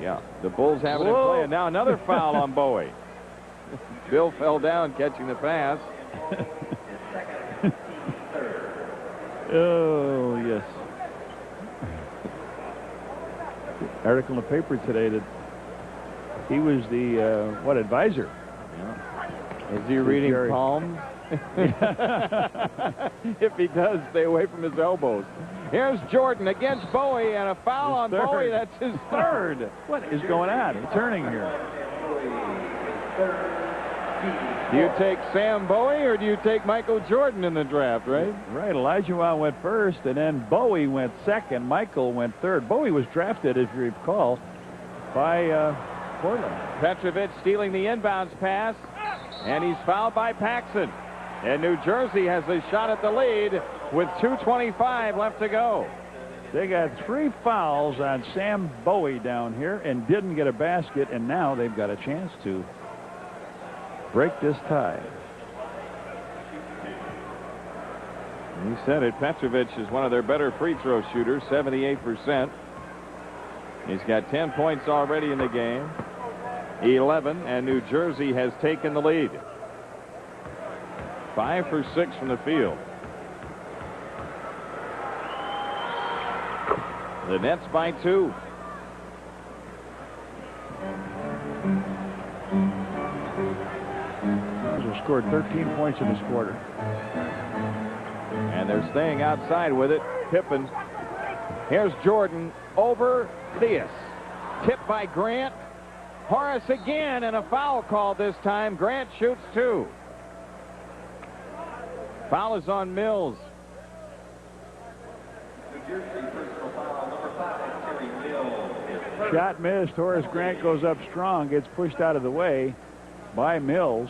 Yeah, the Bulls have it in play, and now another foul on Bowie. Bill fell down catching the pass. Oh, yes. Article in the paper today that he was the, advisor? Is he reading Jerry. palms? If he does, stay away from his elbows. Here's Jordan against Bowie, and a foul on Bowie. That's his third. What is going on? Turning here. Do you take Sam Bowie or do you take Michael Jordan in the draft, right? Right. Olajuwon went first, and then Bowie went second. Michael went third. Bowie was drafted, if you recall, by Portland. Petrovic stealing the inbounds pass, and he's fouled by Paxson. And New Jersey has a shot at the lead with 2:25 left to go. They got 3 fouls on Sam Bowie down here and didn't get a basket, and now they've got a chance to break this tie. You said it. Petrovic is one of their better free throw shooters, 78%. He's got 10 points already in the game, 11, and New Jersey has taken the lead. 5 for 6 from the field. The Nets by 2. Scored 13 points in this quarter. And they're staying outside with it. Pippen. Here's Jordan over Theus. Tipped by Grant. Horace again, and a foul called this time. Grant shoots 2. Foul is on Mills. Shot missed. Horace Grant goes up strong, gets pushed out of the way by Mills.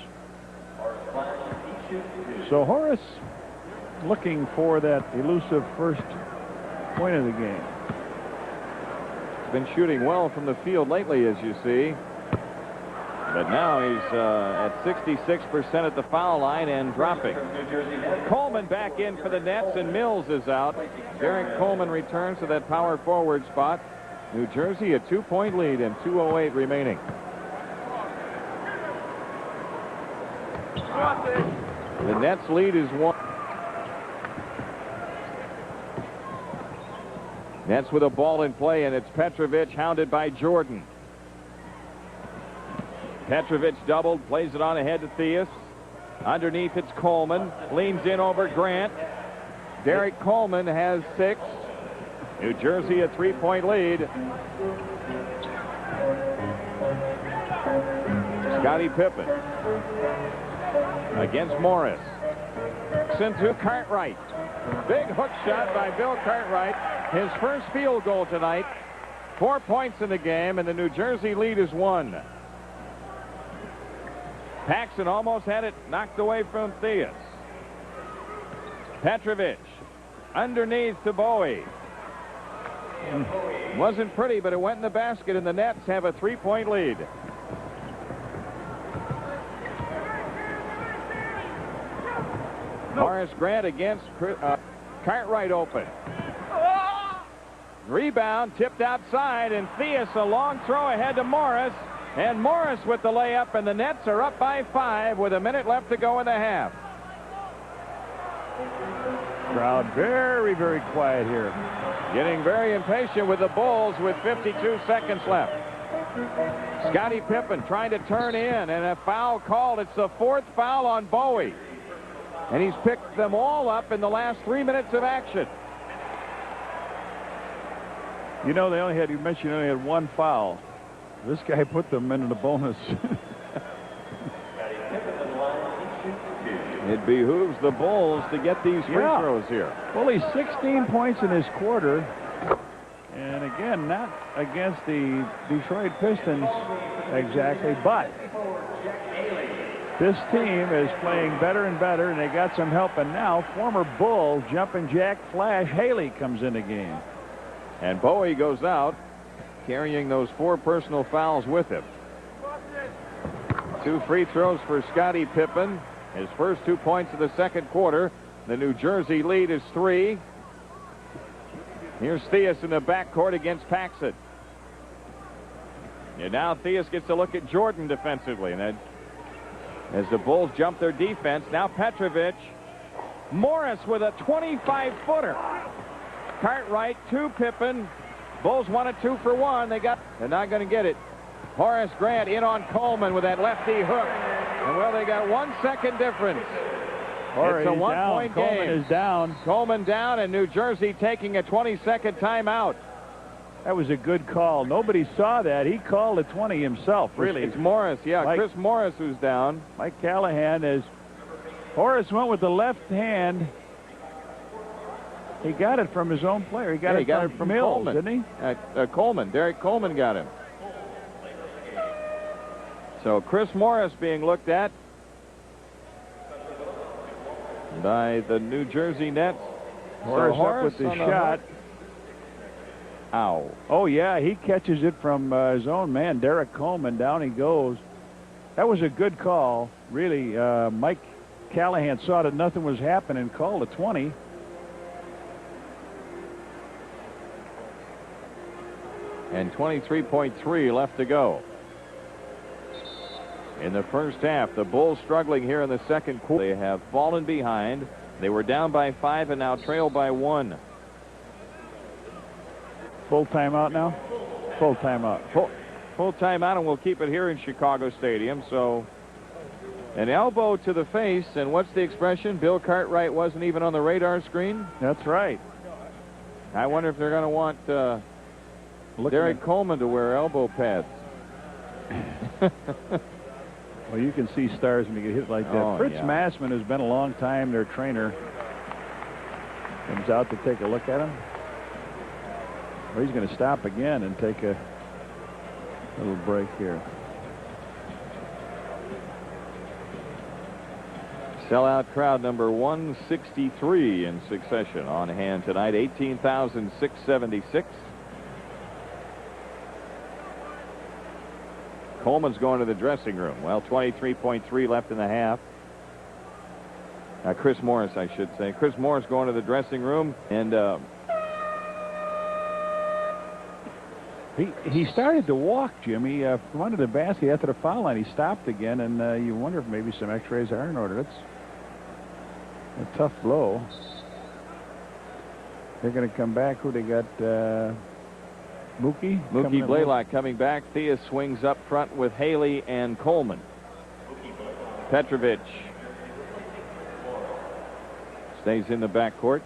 So Horace looking for that elusive first point of the game. Been shooting well from the field lately, as you see. But now he's at 66% at the foul line and dropping. Coleman back in for the Nets, and Mills is out. Derek Coleman returns to that power forward spot. New Jersey a 2-point lead and 2:08 remaining. The Nets lead is 1. Nets with a ball in play, and it's Petrovic hounded by Jordan. Petrovic doubled, plays it on ahead to Theus. Underneath, it's Coleman. Leans in over Grant. Derek Coleman has 6. New Jersey a 3-point lead. Scottie Pippen against Morris. Sent to Cartwright. Big hook shot by Bill Cartwright. His first field goal tonight. 4 points in the game, and the New Jersey lead is 1. Paxson almost had it knocked away from Theus. Petrovic underneath to Bowie. Wasn't pretty, but it went in the basket, and the Nets have a 3-point lead. Horace Grant against Cartwright open. Rebound tipped outside, and Theus a long throw ahead to Morris. And Morris with the layup, and the Nets are up by 5 with a minute left to go in the half. Crowd very, very quiet here. Getting very impatient with the Bulls with 52 seconds left. Scottie Pippen trying to turn in, and a foul called. It's the 4th foul on Bowie. And he's picked them all up in the last 3 minutes of action. You know, you mentioned they only had 1 foul. This guy put them into the bonus. It behooves the Bulls to get these free throws here. Only 16 points in this quarter. And again, not against the Detroit Pistons exactly, but this team is playing better and better, and they got some help. And now former Bull jumping jack Flash Haley comes in the game. And Bowie goes out, carrying those 4 personal fouls with him. 2 free throws for Scottie Pippen. His first 2 points of the second quarter. The New Jersey lead is 3. Here's Theus in the backcourt against Paxson. And now Theus gets a look at Jordan defensively. And then, as the Bulls jump their defense, now Petrovic. Morris with a 25-footer. Cartwright, 2 Pippen. Bulls wanted 2 for 1. They're not going to get it. Horace Grant in on Coleman with that lefty hook. And well, they got 1 second difference. It's a 1-point game. Coleman is down. Coleman down, and New Jersey taking a 20-second timeout. That was a good call. Nobody saw that. He called a 20 himself, really. It's Morris, Chris Morris who's down. Mike Callahan is. Horace went with the left hand. He got it from his own player. He got it from Mills, Coleman. didn't he? Coleman. Derek Coleman got him. So Chris Morris being looked at by the New Jersey Nets. Horace up with the shot. Ow. Oh, yeah, he catches it from his own man, Derek Coleman. Down he goes. That was a good call. Really, Mike Callahan saw that nothing was happening, called a 20. And 23.3 left to go. In the first half, the Bulls struggling here in the second quarter. They have fallen behind. They were down by 5 and now trail by 1. Full timeout now? Full timeout. Full timeout, and we'll keep it here in Chicago Stadium. So an elbow to the face, and what's the expression? Bill Cartwright wasn't even on the radar screen? That's right. I wonder if they're going to want Derek Coleman to wear elbow pads. Well, you can see stars when you get hit like that. Fritz Massman has been a long time their trainer. Comes out to take a look at him. Well, he's going to stop again and take a little break here. Sellout crowd number 163 in succession on hand tonight. 18,676. Coleman's going to the dressing room. Well, 23.3 left in the half. Chris Morris, I should say. Chris Morris going to the dressing room, and he started to walk, Jimmy. Went to the basket after the foul line. He stopped again, and you wonder if maybe some X-rays are in order. That's a tough blow. They're going to come back. Who they got? Mookie Blaylock coming back. Theus swings up front with Haley and Coleman. Petrovic stays in the backcourt.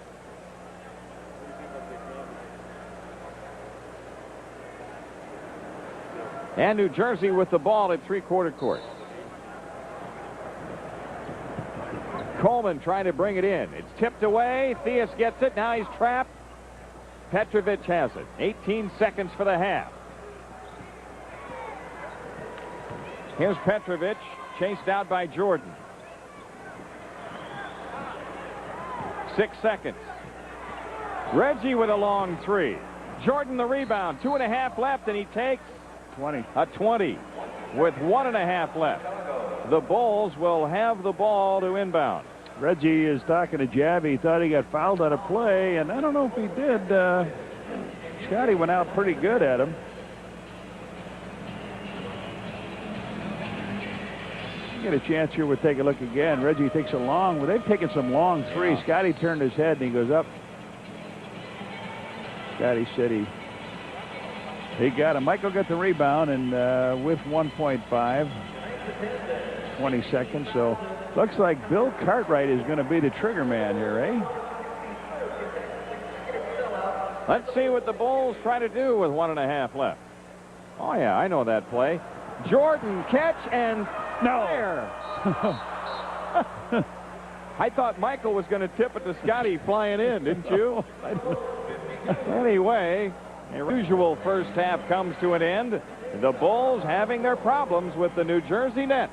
And New Jersey with the ball at three-quarter court. Coleman trying to bring it in. It's tipped away. Theus gets it. Now he's trapped. Petrovic has it. 18 seconds for the half. Here's Petrovic, chased out by Jordan. 6 seconds. Reggie with a long three. Jordan the rebound. 2.5 left, and he takes 20. A 20 with 1.5 left. The Bulls will have the ball to inbound. Reggie is talking to Javi. He thought he got fouled on a play, and I don't know if he did. Scotty went out pretty good at him. Get a chance here. We'll take a look again. Reggie takes a long. Well, they've taken some long threes. Scotty turned his head and he goes up. Scotty said he got him. Michael got the rebound, and with 1.5, 20 seconds. So looks like Bill Cartwright is going to be the trigger man here, eh? Let's see what the Bulls try to do with 1.5 left. Oh yeah, I know that play. Jordan catch and there. I thought Michael was going to tip it to Scotty flying in, didn't you? Anyway, the usual first half comes to an end. The Bulls having their problems with the New Jersey Nets.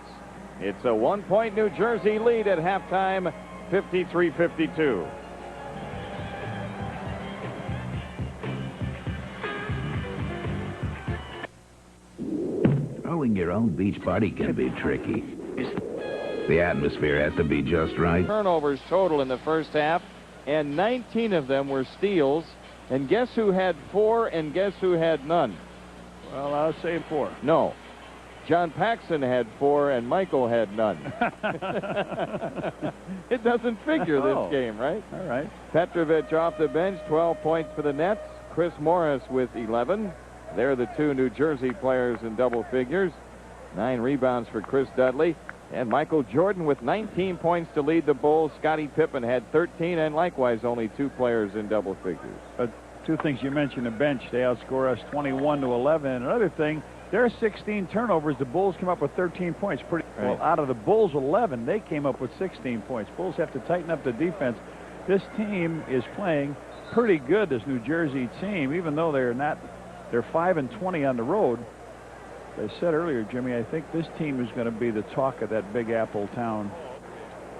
It's a 1-point New Jersey lead at halftime, 53-52. Throwing your own beach party can be tricky. The atmosphere has to be just right. Turnovers total in the first half, and 19 of them were steals. And guess who had 4 and guess who had none? Well, I'll say 4. No. John Paxson had 4 and Michael had none. It doesn't figure this game, right? All right. Petrovic off the bench, 12 points for the Nets. Chris Morris with 11. They're the two New Jersey players in double figures. 9 rebounds for Chris Dudley. And Michael Jordan with 19 points to lead the Bulls. Scottie Pippen had 13, and likewise only 2 players in double figures. But 2 things you mentioned, the bench. They outscore us 21-11. Another thing, there are 16 turnovers. The Bulls come up with 13 points. Pretty well. Out of the Bulls 11, they came up with 16 points. Bulls have to tighten up the defense. This team is playing pretty good, this New Jersey team, even though they're 5-20 on the road. As I said earlier, Jimmy, I think this team is going to be the talk of that Big Apple town.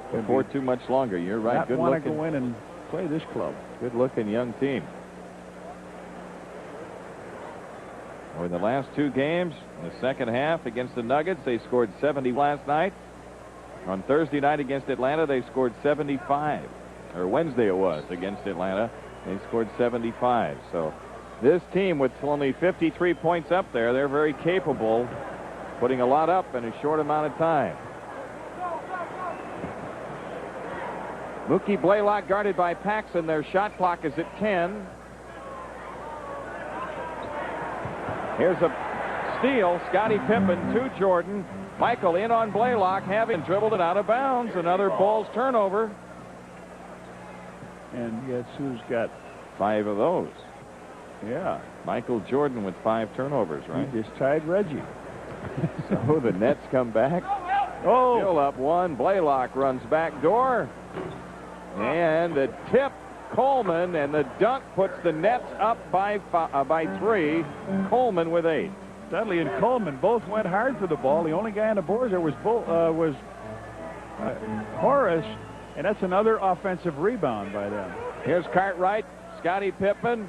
Before too much longer. You're right. Not Good want looking. to go in and play this club. Good looking young team. Well, in the last 2 games, in the second half against the Nuggets, they scored 70 last night. On Thursday night against Atlanta, they scored 75. Or Wednesday it was against Atlanta. They scored 75. So this team with only 53 points up there, they're very capable, putting a lot up in a short amount of time. Mookie Blaylock guarded by Paxson. Their shot clock is at 10. Here's a steal. Scottie Pippen to Jordan. Michael in on Blaylock, having dribbled it out of bounds. Another Bulls turnover. And guess who's got 5 of those? Yeah. Michael Jordan with 5 turnovers, right? He just tied Reggie. So the Nets come back. Oh! Still up 1. Blaylock runs back door. And the tip, Coleman, and the dunk puts the Nets up by 3. Coleman with 8. Dudley and Coleman both went hard for the ball. The only guy on the boards there was Horace, and that's another offensive rebound by them. Here's Cartwright. Scottie Pippen.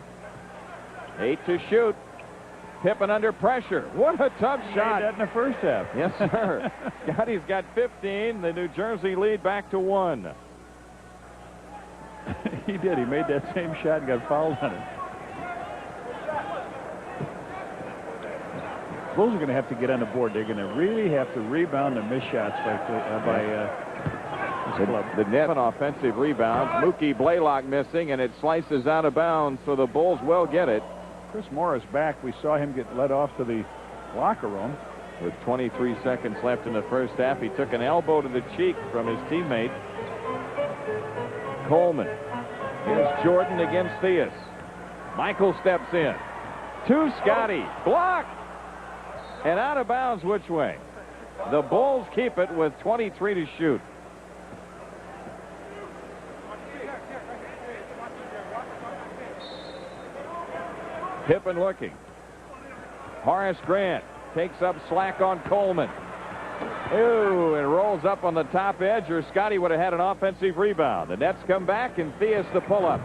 8 to shoot. Pippen under pressure. What a tough shot. Made that in the first half. Yes, sir. Scottie's got 15. The New Jersey lead back to 1. He did. He made that same shot and got fouled on it. Bulls are going to have to get on the board. They're going to really have to rebound the missed shots by the net on offensive rebounds. Mookie Blaylock missing, and it slices out of bounds, so the Bulls will get it. Chris Morris back. We saw him get led off to the locker room. With 23 seconds left in the first half, he took an elbow to the cheek from his teammate. Coleman. Here's Jordan against Theus. Michael steps in. To Scotty. Blocked. And out of bounds which way? The Bulls keep it with 23 to shoot. Pippen looking. Horace Grant takes up slack on Coleman. Ooh, and rolls up on the top edge, or Scotty would have had an offensive rebound. The Nets come back, and Theus the pull-up.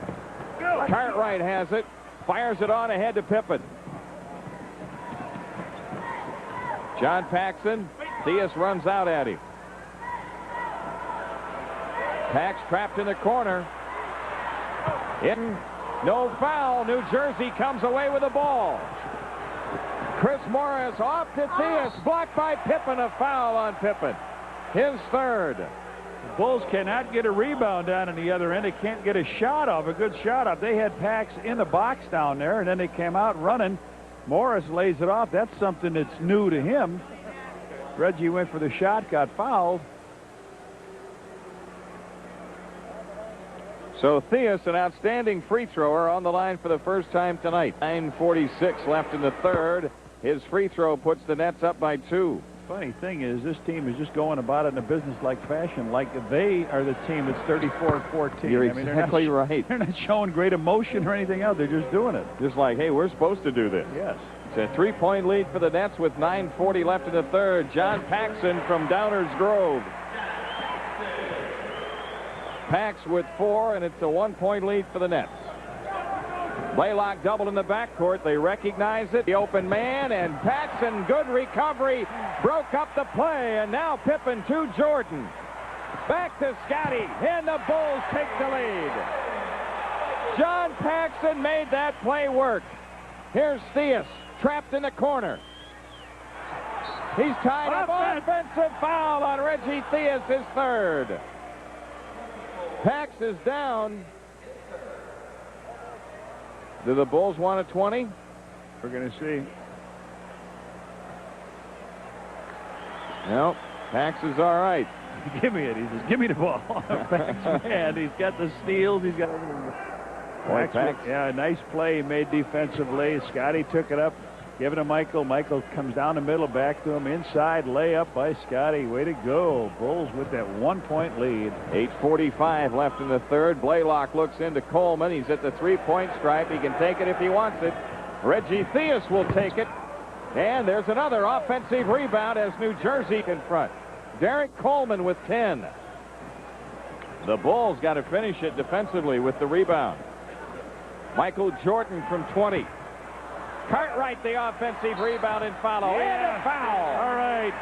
Cartwright has it. Fires it on ahead to Pippen. John Paxson. Theus runs out at him. Pax trapped in the corner. No foul. New Jersey comes away with the ball. Chris Morris off to Theus. Blocked by Pippen. A foul on Pippen. His third. The Bulls cannot get a rebound down on the other end. They can't get a shot off, a good shot off. They had Pax in the box down there, and then they came out running. Morris lays it off. That's something that's new to him. Reggie went for the shot, got fouled. So Theus, an outstanding free thrower, on the line for the first time tonight. 9:46 left in the third. His free throw puts the Nets up by 2. Funny thing is, this team is just going about it in a business-like fashion, like they are the team that's 34-14. You're exactly right. They're not showing great emotion or anything else. They're just doing it. Just like, hey, we're supposed to do this. Yes. It's a 3-point lead for the Nets with 9:40 left in the third. John Paxson from Downers Grove. Pax with 4, and it's a 1-point lead for the Nets. Blaylock doubled in the backcourt. They recognize it. The open man, and Paxson, good recovery, broke up the play, and now Pippen to Jordan. Back to Scotty, and the Bulls take the lead. John Paxson made that play work. Here's Theus, trapped in the corner. He's tied up. Offensive foul on Reggie Theus, his third. Pax is down. Do the Bulls want a 20? We're going to see. No, Pax is all right. Give me it. He says, give me the ball. Pax, man, he's got the steals. He's got everything. Pax. Yeah, nice play he made defensively. Scotty took it up, give it to Michael. Michael comes down the middle, back to him. Inside layup by Scotty. Way to go. Bulls with that 1-point lead. 8:45 left in the third. Blaylock looks into Coleman. He's at the 3-point stripe. He can take it if he wants it. Reggie Theus will take it. And there's another offensive rebound as New Jersey confront. Derek Coleman with 10. The Bulls got to finish it defensively with the rebound. Michael Jordan from 20. Cartwright the offensive rebound and follow. And a foul. All right.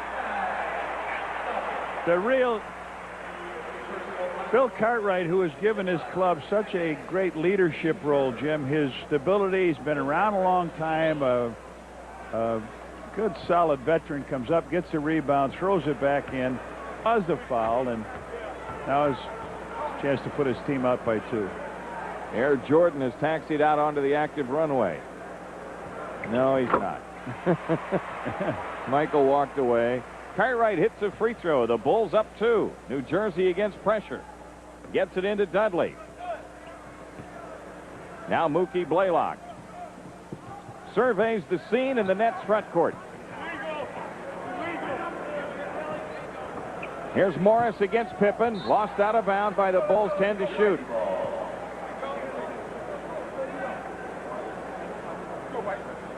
The real Bill Cartwright, who has given his club such a great leadership role, Jim. His stability, he's been around a long time. A good solid veteran comes up, gets a rebound, throws it back in, does the foul, and now his chance to put his team out by 2. Air Jordan has taxied out onto the active runway. No, he's not. Michael walked away. Cartwright hits a free throw. The Bulls up 2. New Jersey against pressure. Gets it into Dudley. Now Mookie Blaylock surveys the scene in the Nets front court. Here's Morris against Pippen. Lost out of bounds by the Bulls. 10 to shoot.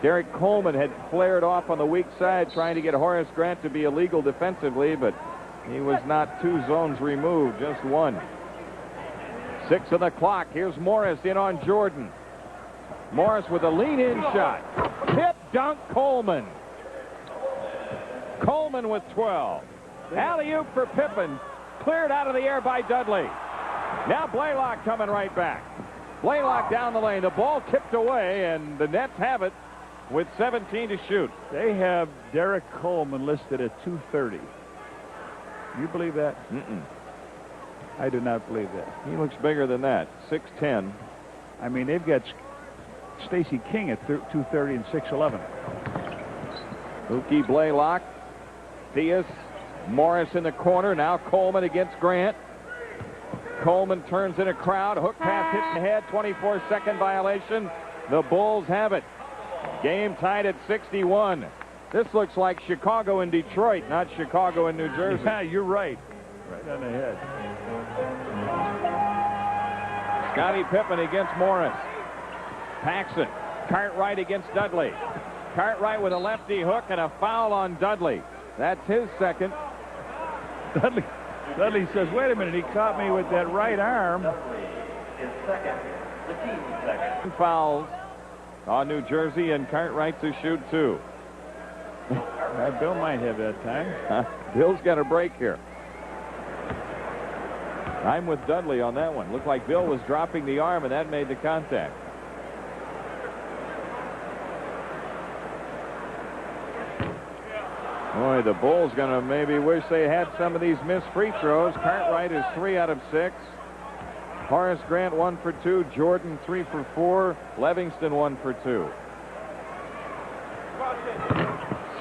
Derek Coleman had flared off on the weak side trying to get Horace Grant to be illegal defensively, but he was not 2 zones removed, just 1. 6 on the clock. Here's Morris in on Jordan. Morris with a lean-in shot. Tip dunk Coleman. Coleman with 12. Alley-oop for Pippen. Cleared out of the air by Dudley. Now Blaylock coming right back. Blaylock down the lane. The ball tipped away, and the Nets have it with 17 to shoot. They have Derek Coleman listed at 230. You believe that? Mm-mm. I do not believe that. He looks bigger than that. 6'10". I mean, they've got Stacey King at 230 and 6'11. Mookie Blaylock. Theus. Morris in the corner. Now Coleman against Grant. Coleman turns in a crowd. Hook pass hit in the head. 24-second violation. The Bulls have it. Game tied at 61. This looks like Chicago and Detroit, not Chicago and New Jersey. Yeah, you're right. Right on the head. Scottie Pippen against Morris. Paxson. Cartwright against Dudley. Cartwright with a lefty hook and a foul on Dudley. That's his second. Dudley says, wait a minute, he caught me with that right arm. Fouls on New Jersey, and Cartwright to shoot 2. Bill might have that time. Bill's got a break here. I'm with Dudley on that one. Looked like Bill was dropping the arm, and that made the contact. Boy, the Bulls going to maybe wish they had some of these missed free throws. Cartwright is 3 out of 6. Horace Grant 1 for 2. Jordan 3 for 4. Livingston 1 for 2.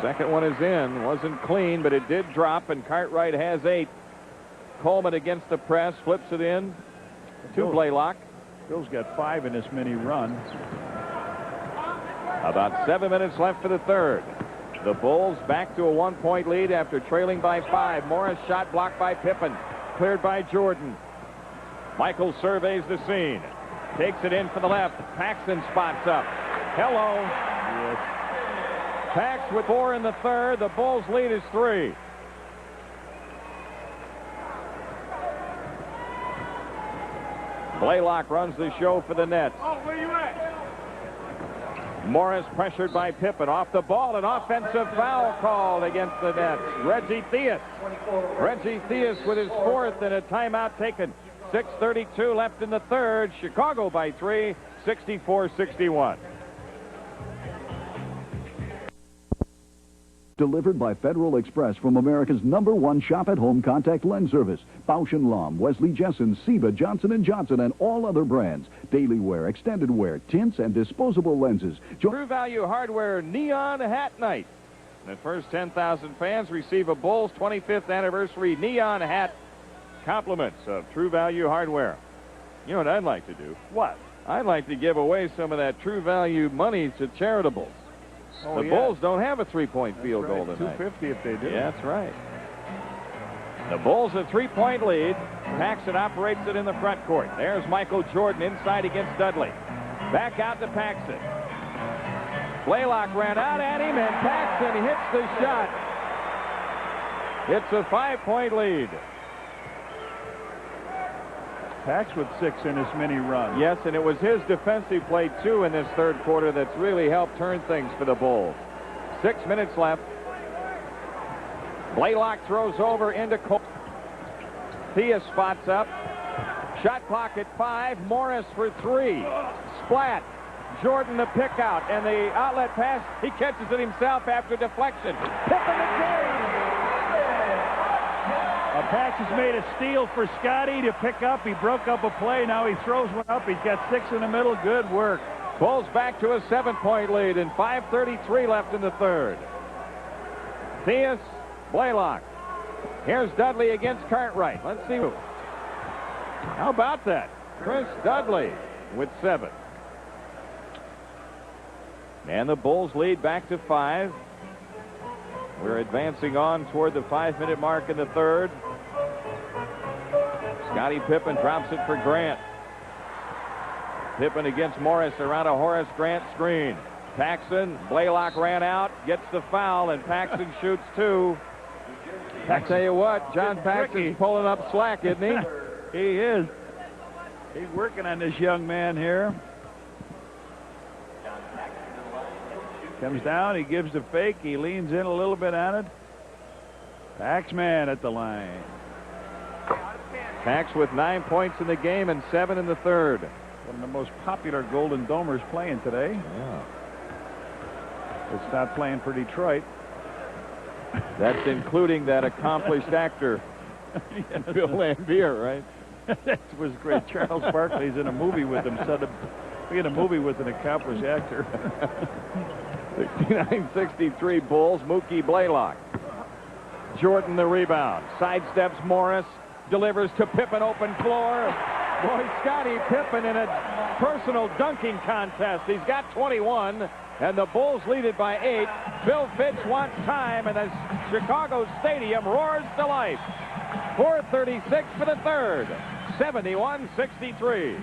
Second one is in. Wasn't clean, but it did drop, and Cartwright has 8. Coleman against the press, flips it in to Blaylock. Bill's got 5 in this mini run. About 7 minutes left for the third. The Bulls back to a 1-point lead after trailing by 5. Morris shot blocked by Pippen. Cleared by Jordan. Michael surveys the scene. Takes it in for the left. Paxson spots up. Hello. Yes. Pax with 4 in the third. The Bulls lead is 3. Blaylock runs the show for the Nets. Oh, where you at? Morris pressured by Pippen. Off the ball, an offensive foul called against the Nets. Reggie Theus. Reggie Theus with his 4th and a timeout taken. 6:32 left in the third. Chicago by 3, 64-61. Delivered by Federal Express from America's #1 shop-at-home contact lens service. Bausch & Lomb, Wesley Jessen, Seba, Johnson & Johnson, and all other brands. Daily wear, extended wear, tints, and disposable lenses. True Value Hardware Neon Hat Night. The first 10,000 fans receive a Bulls 25th anniversary neon hat. Compliments of True Value Hardware. You know what I'd like to do? What? I'd like to give away some of that True Value money to charitables. Oh, the Bulls don't have a 3-point field goal tonight. $250 if they do. Yeah, that's right. The Bulls a 3-point lead. Paxson operates it in the front court. There's Michael Jordan inside against Dudley. Back out to Paxson. Blaylock ran out at him, and Paxson hits the shot. It's a 5-point lead. Pax with 6 in his mini run. Yes, and it was his defensive play, too, in this third quarter that's really helped turn things for the Bulls. 6 minutes left. Blaylock throws over into Cole. Theus spots up. Shot clock at 5. Morris for 3. Splat. Jordan the pick out, and the outlet pass. He catches it himself after deflection. Pippen the game. Pax has made a steal for Scotty to pick up. He broke up a play. Now he throws one up. He's got 6 in the middle. Good work. Bulls back to a 7-point lead and 5:33 left in the third. Theus, Blaylock. Here's Dudley against Cartwright. Let's see who. How about that? Chris Dudley with 7. And the Bulls lead back to 5. We're advancing on toward the 5-minute mark in the third. Scottie Pippen drops it for Grant. Pippen against Morris around a Horace Grant screen. Paxson, Blaylock ran out, gets the foul, and Paxson shoots 2. I tell you what, John Paxson's pulling up slack, isn't he? He is. He's working on this young man here. Comes down, he gives the fake, he leans in a little bit on it. Paxman at the line. Pax with 9 points in the game and 7 in the third. One of the most popular Golden Domers playing today. Yeah. It's not playing for Detroit. That's including that accomplished actor, Yes. Bill Laimbeer, right? That was great. Charles Barkley's in a movie with him. We in a movie with an accomplished actor. 69-63 Bulls. Mookie Blaylock. Jordan the rebound. Sidesteps Morris. delivers to Pippen, open floor. Boy, Scottie Pippen in a personal dunking contest. He's got 21, and the Bulls lead it by 8. Bill Fitch wants time, and the Chicago Stadium roars to life. 4:36 for the third. 71-63.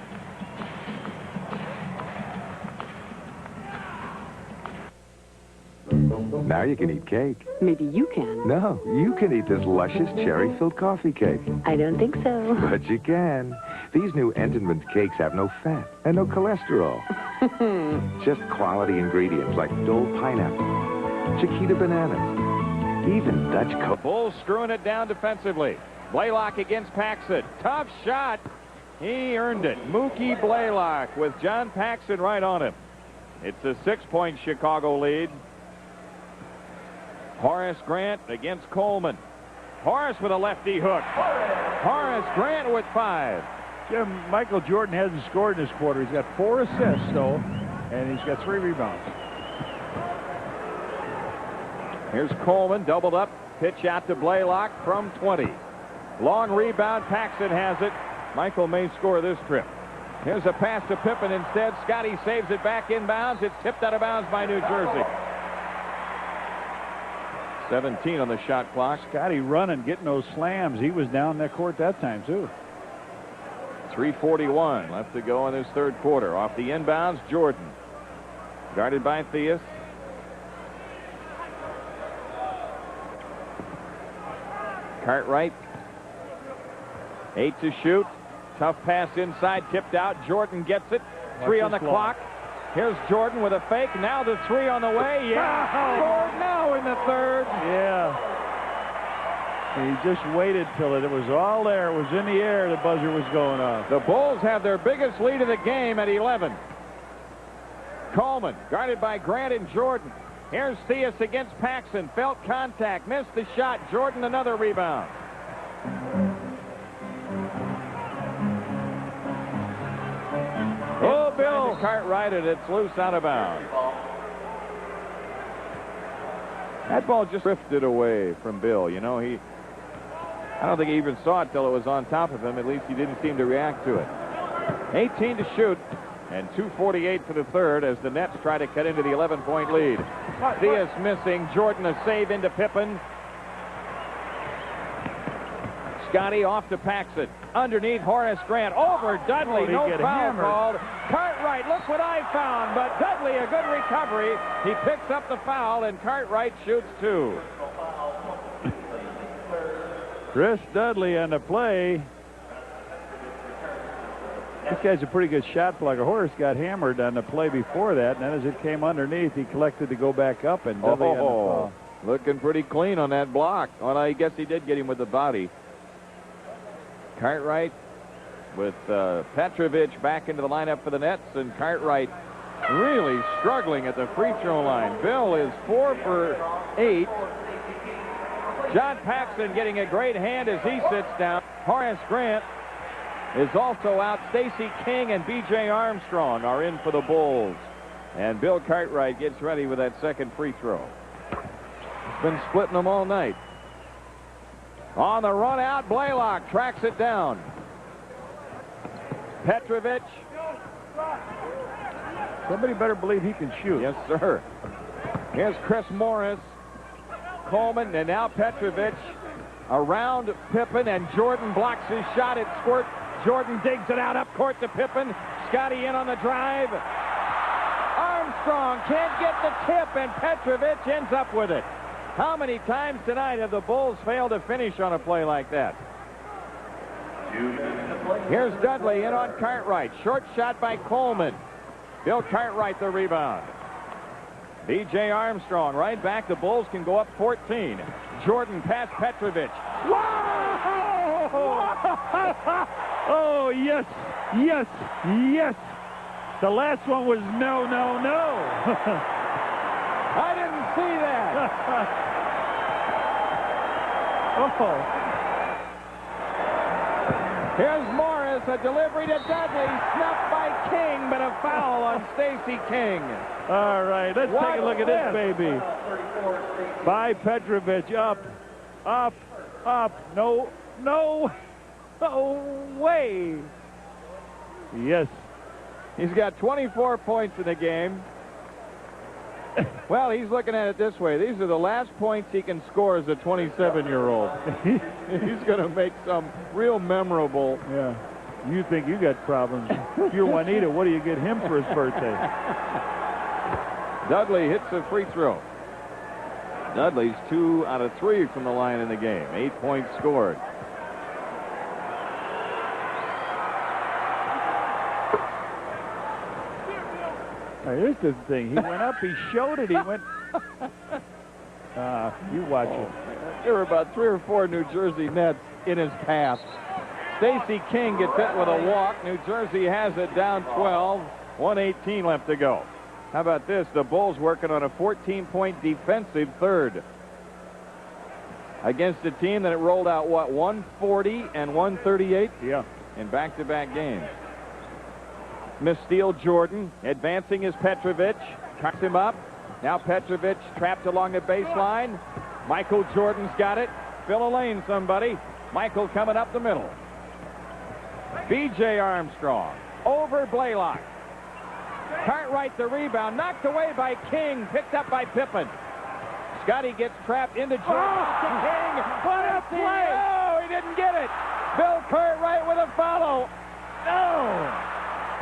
Now you can eat cake. Maybe you can. No, you can eat this luscious cherry-filled coffee cake. I don't think so. But you can. These new Entenmann's cakes have no fat and no cholesterol. Just quality ingredients like Dole pineapple, Chiquita bananas, even Dutch cocoa. Bulls screwing it down defensively. Blaylock against Paxson. Tough shot. He earned it. Mookie Blaylock with John Paxson right on him. It's a 6-point Chicago lead. Horace Grant against Coleman. Horace with a lefty hook. Horace Grant with 5. Jim, Michael Jordan hasn't scored in this quarter. He's got 4 assists, though, and he's got 3 rebounds. Here's Coleman, doubled up. Pitch out to Blaylock from 20. Long rebound. Paxson has it. Michael may score this trip. Here's a pass to Pippen instead. Scotty saves it back inbounds. It's tipped out of bounds by New Jersey. 17 on the shot clock. Scotty running, getting those slams. He was down that court that time, too. 3:41 left to go in this third quarter. Off the inbounds, Jordan. Guarded by Theus. Cartwright. 8 to shoot. Tough pass inside, tipped out. Jordan gets it. 3 on the clock. Here's Jordan with a fake. Now the 3 on the way. Yeah. Scored now in the third. Yeah. He just waited till it was all there. It was in the air. The buzzer was going off. The Bulls have their biggest lead of the game at 11. Coleman guarded by Grant and Jordan. Here's Theus against Paxson. Felt contact. Missed the shot. Jordan another rebound. Oh, Bill Cartwright, and it's loose out of bounds. That ball just drifted away from Bill. You know, I don't think he even saw it till it was on top of him. At least he didn't seem to react to it. 18 to shoot, and 2:48 for the third as the Nets try to cut into the 11-point lead. Theus missing. Jordan a save into Pippen. Scotty off to Paxson. Underneath Horace Grant. Over Dudley. No foul called. Cartwright, look what I found. But Dudley, a good recovery. He picks up the foul, and Cartwright shoots 2. Chris Dudley on the play. This guy's a pretty good shot blocker. Horace got hammered on the play before that, and then as it came underneath, he collected to go back up, and Dudley on the ball. Looking pretty clean on that block. Well, I guess he did get him with the body. Cartwright with Petrovic back into the lineup for the Nets, and Cartwright really struggling at the free throw line. Bill is 4 for 8. John Paxson getting a great hand as he sits down. Horace Grant is also out. Stacey King and B.J. Armstrong are in for the Bulls. And Bill Cartwright gets ready with that second free throw. He's been splitting them all night. On the run out, Blaylock tracks it down. Petrovic. Somebody better believe he can shoot. Yes, sir. Here's Chris Morris. Coleman, and now Petrovic around Pippen, and Jordan blocks his shot. It squirt. Jordan digs it out up court to Pippen. Scotty in on the drive. Armstrong can't get the tip, and Petrovic ends up with it. How many times tonight have the Bulls failed to finish on a play like that? Here's Dudley in on Cartwright. Short shot by Coleman. Bill Cartwright the rebound. B.J. Armstrong right back. The Bulls can go up 14. Jordan past Petrovic. Wow! Oh, yes, yes, yes. The last one was no, no, no. I didn't see that. Oh. Here's Morris, a delivery to Dudley, snuffed by King, but a foul on Stacey King. All right, let's take a look at this baby. By Petrovic, up, up, up, no, no. Away. Yes. He's got 24 points in the game. Well, he's looking at it this way. These are the last points he can score as a 27-year-old. He's going to make some real memorable. Yeah. You think you got problems. If you're Juanita, what do you get him for his birthday? Dudley hits a free throw. Dudley's 2 out of 3 from the line in the game. 8 points scored. Here's the thing. He went up, he showed it, he went... you watch it. There were about 3 or 4 New Jersey Nets in his path. Stacey King gets hit with a walk. New Jersey has it down 12. 1:18 left to go. How about this? The Bulls working on a 14-point defensive third against a team that rolled out, what, 140 and 138? Yeah. In back-to-back games. Miss Steele Jordan advancing is Petrovic. Tracks him up. Now Petrovic trapped along the baseline. Michael Jordan's got it. Fill a lane, somebody. Michael coming up the middle. B.J. Armstrong over Blaylock. Cartwright the rebound. Knocked away by King. Picked up by Pippen. Scotty gets trapped into Jordan. King. What a play! Oh, he didn't get it. Bill Cartwright with a follow. No!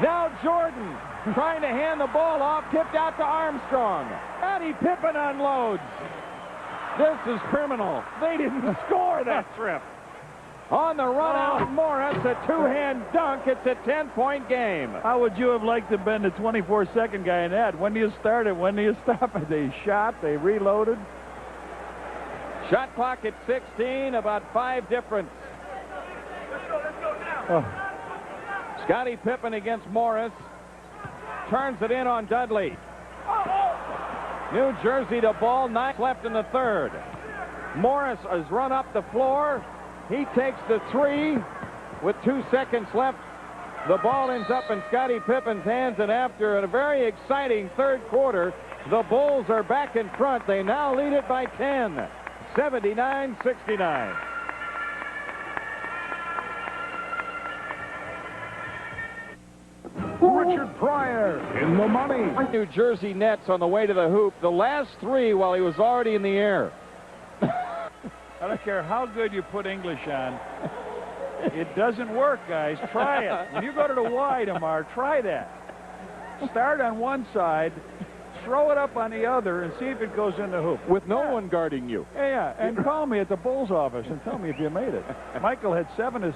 Now Jordan trying to hand the ball off, tipped out to Armstrong. Scottie Pippen unloads. This is criminal. They didn't score that trip. On the run out, Morris, a two-hand dunk. It's a 10-point game. How would you have liked to have been the 24-second guy in that? When do you start it? When do you stop it? They shot, they reloaded. Shot clock at 16, about 5 difference. Oh. Scottie Pippen against Morris. Turns it in on Dudley. New Jersey to ball, 9 left in the third. Morris has run up the floor. He takes the 3 with 2 seconds left. The ball ends up in Scottie Pippen's hands, and after a very exciting third quarter, the Bulls are back in front. They now lead it by 10, 79-69. Richard Pryor in the money. New Jersey Nets on the way to the hoop. The last 3 while he was already in the air. I don't care how good you put English on. It doesn't work, guys. Try it. When you go to the Y tomorrow, try that. Start on one side, throw it up on the other, and see if it goes in the hoop. With no one guarding you. Yeah, and call me at the Bulls office and tell me if you made it. Michael had 7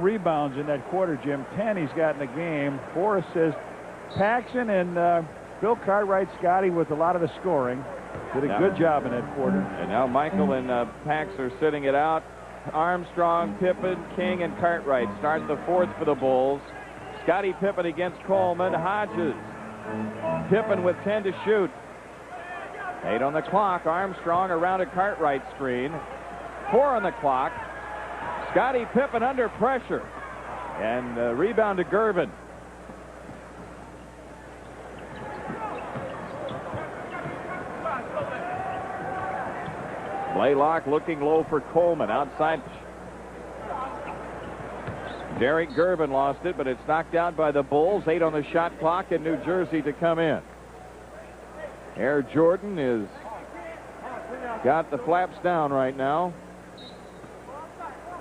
rebounds in that quarter, Jim. 10 he's got in the game. 4 assists. Paxson and Bill Cartwright, Scotty with a lot of the scoring. Did a good job in that quarter. And now Michael and Pax are sitting it out. Armstrong, Pippen, King, and Cartwright start the fourth for the Bulls. Scottie Pippen against Coleman. Hodges. Pippen with 10 to shoot. 8 on the clock. Armstrong around a Cartwright screen. 4 on the clock. Scottie Pippen under pressure. And rebound to Gervin. Blaylock looking low for Coleman. Outside. Derek Gervin lost it, but it's knocked out by the Bulls. 8 on the shot clock and New Jersey to come in. Air Jordan is got the flaps down right now.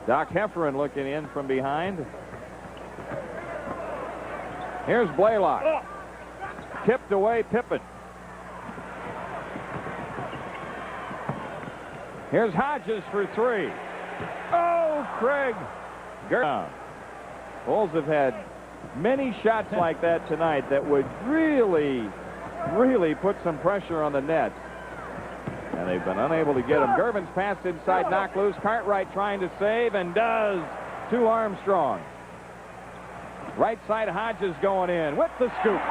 Doc Hefferon looking in from behind. Here's Blaylock. Tipped away Pippen. Here's Hodges for 3. Oh, Craig. Bulls have had many shots like that tonight that would really, really put some pressure on the Nets. And they've been unable to get them. Gervin's passed inside, knocked loose. Cartwright trying to save, and does to Armstrong. Right side, Hodges going in with the scoop.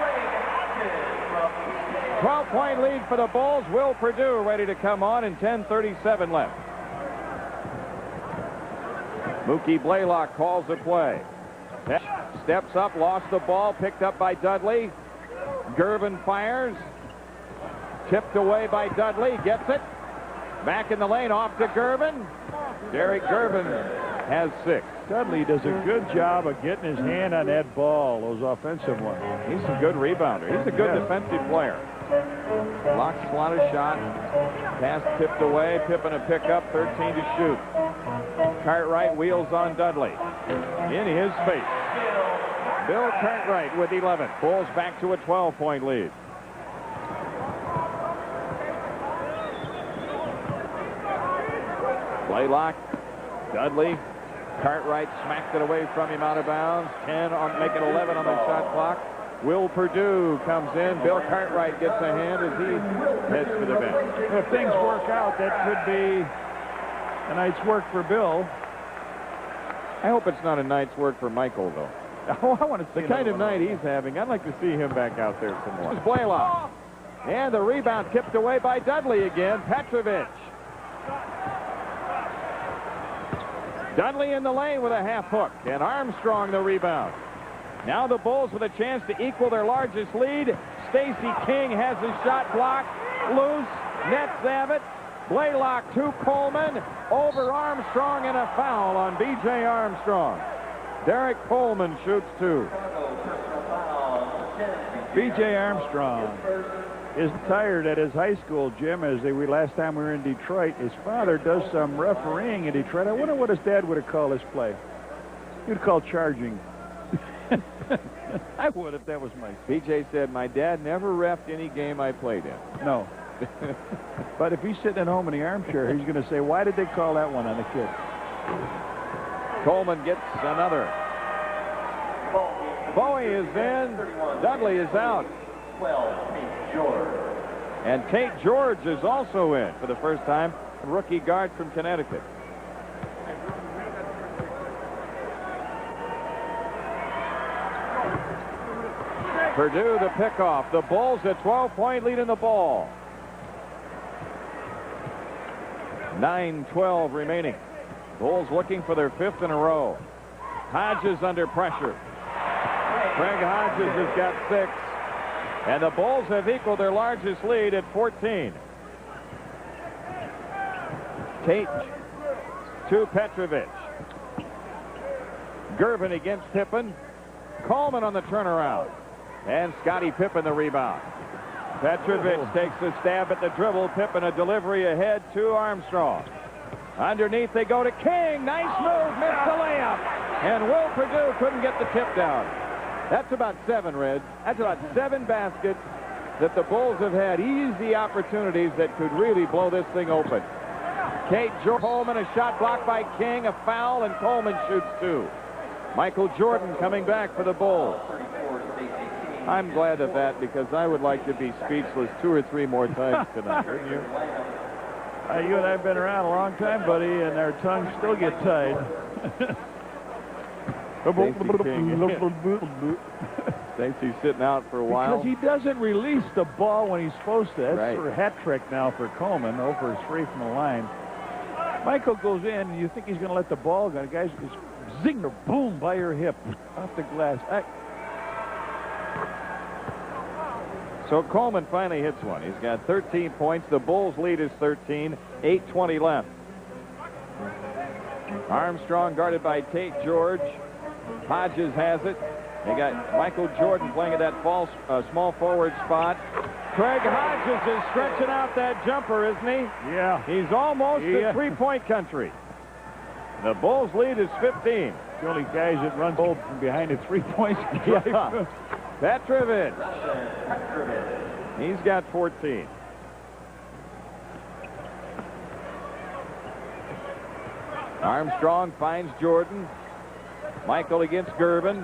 12-point lead for the Bulls. Will Perdue ready to come on, and 10:37 left. Mookie Blaylock calls the play. Steps up, lost the ball, picked up by Dudley. Gervin fires. Tipped away by Dudley, gets it. Back in the lane, off to Gervin. Derek Gervin has 6. Dudley does a good job of getting his hand on that ball, those offensive ones. He's a good rebounder. He's a good defensive player. Block slotted shot. Pass tipped away. Pippen a pickup. 13 to shoot. Cartwright wheels on Dudley. In his face. Bill Cartwright with 11. Bulls back to a 12-point lead. Blaylock. Dudley. Cartwright smacked it away from him out of bounds. 10 on, make it 11 on the shot clock. Will Perdue comes in. Bill Cartwright gets a hand as he heads to the bench. If things work out, that could be a night's work for Bill. I hope it's not a night's work for Michael, though. Oh, I want to see the kind of night he's having. I'd like to see him back out there some more. This is Blaylock. And the rebound tipped away by Dudley again. Petrovich. Dudley in the lane with a half hook. And Armstrong the rebound. Now the Bulls with a chance to equal their largest lead. Stacey King has his shot blocked. Loose. Nets have it. Blaylock to Coleman. Over Armstrong and a foul on B.J. Armstrong. Derek Coleman shoots 2. B.J. Armstrong is tired at his high school gym. As last time we were in Detroit, his father does some refereeing in Detroit. I wonder what his dad would have called this play. He would call charging. I would if that was my. B.J. said, my dad never reffed any game I played in. No. But if he's sitting at home in the armchair, he's going to say, why did they call that one on the kid? Coleman gets another. Bowie is in. Dudley is out. And Tate George is also in for the first time. Rookie guard from Connecticut. Perdue the pickoff. The Bulls a 12-point lead in the ball. 9:12 remaining. Bulls looking for their 5th in a row. Hodges under pressure. Craig Hodges has got 6. And the Bulls have equaled their largest lead at 14. Tate to Petrovich. Gervin against Pippen. Coleman on the turnaround. And Scottie Pippen the rebound. Petrovich takes a stab at the dribble. Pippen a delivery ahead to Armstrong. Underneath they go to King. Nice move. Missed the layup. And Will Perdue couldn't get the tip down. That's about 7, Red. That's about 7 baskets that the Bulls have had easy opportunities that could really blow this thing open. Tate Coleman, a shot blocked by King, a foul, and Coleman shoots 2. Michael Jordan coming back for the Bulls. I'm glad of that because I would like to be speechless 2 or 3 more times tonight, wouldn't you? You and I have been around a long time, buddy, and our tongues still get tied. Stacey's sitting out for a while. Because he doesn't release the ball when he's supposed to. That's right. For a hat trick now for Coleman. Over 3 from the line. Michael goes in, and you think he's going to let the ball go. The guy's just zinger, boom, by your hip, off the glass. So Coleman finally hits one. He's got 13 points. The Bulls' lead is 13. 8:20 left. Armstrong guarded by Tate George. Hodges has it. They got Michael Jordan playing at that small forward spot. Craig Hodges is stretching out that jumper, isn't he? Yeah. He's almost at 3-point country. The Bulls' lead is 15. The only guys that run both from behind the 3-point. Yeah. Petrovich. He's got 14. Armstrong finds Jordan. Michael against Gervin.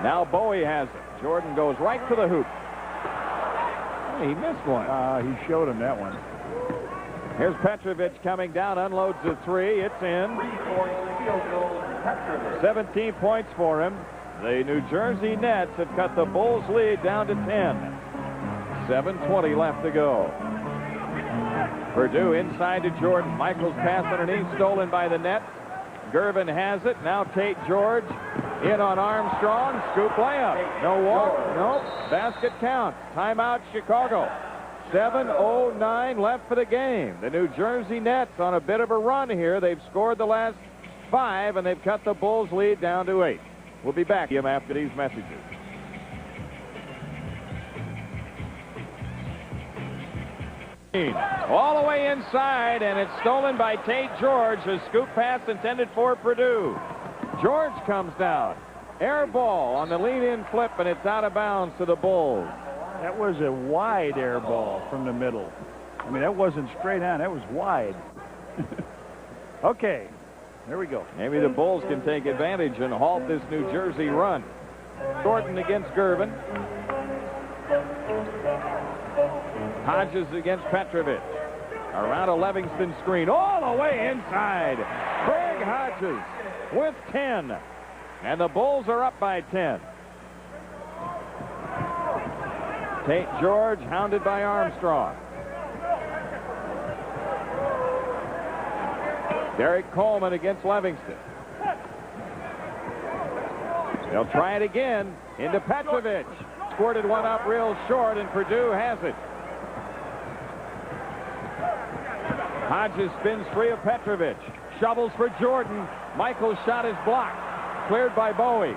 Now Bowie has it. Jordan goes right to the hoop. He missed one. He showed him that one. Here's Petrovich coming down, unloads the 3. It's in. 17 points for him. The New Jersey Nets have cut the Bulls' lead down to 10. 7:20 left to go. Perdue inside to Jordan. Michael's pass underneath, stolen by the Nets. Gervin has it. Now Tate George in on Armstrong. Scoop layup. No walk. Nope. Basket counts. Timeout, Chicago. 7:09 left for the game. The New Jersey Nets on a bit of a run here. They've scored the last 5, and they've cut the Bulls' lead down to 8. We'll be back after these messages. All the way inside, and it's stolen by Tate George. A scoop pass intended for Purdue. George comes down. Air ball on the lean-in flip, and it's out of bounds to the Bulls. That was a wide air ball from the middle. I mean, that wasn't straight on. That was wide. Okay, there we go. Maybe the Bulls can take advantage and halt this New Jersey run. Jordan against Gervin. Hodges against Petrovic. Around a Livingston screen. All the way inside. Craig Hodges with 10. And the Bulls are up by 10. Tate George hounded by Armstrong. Derek Coleman against Livingston. They'll try it again into Petrovic. Squirted one up real short, and Purdue has it. Hodges spins free of Petrovic. Shovels for Jordan. Michael's shot is blocked. Cleared by Bowie.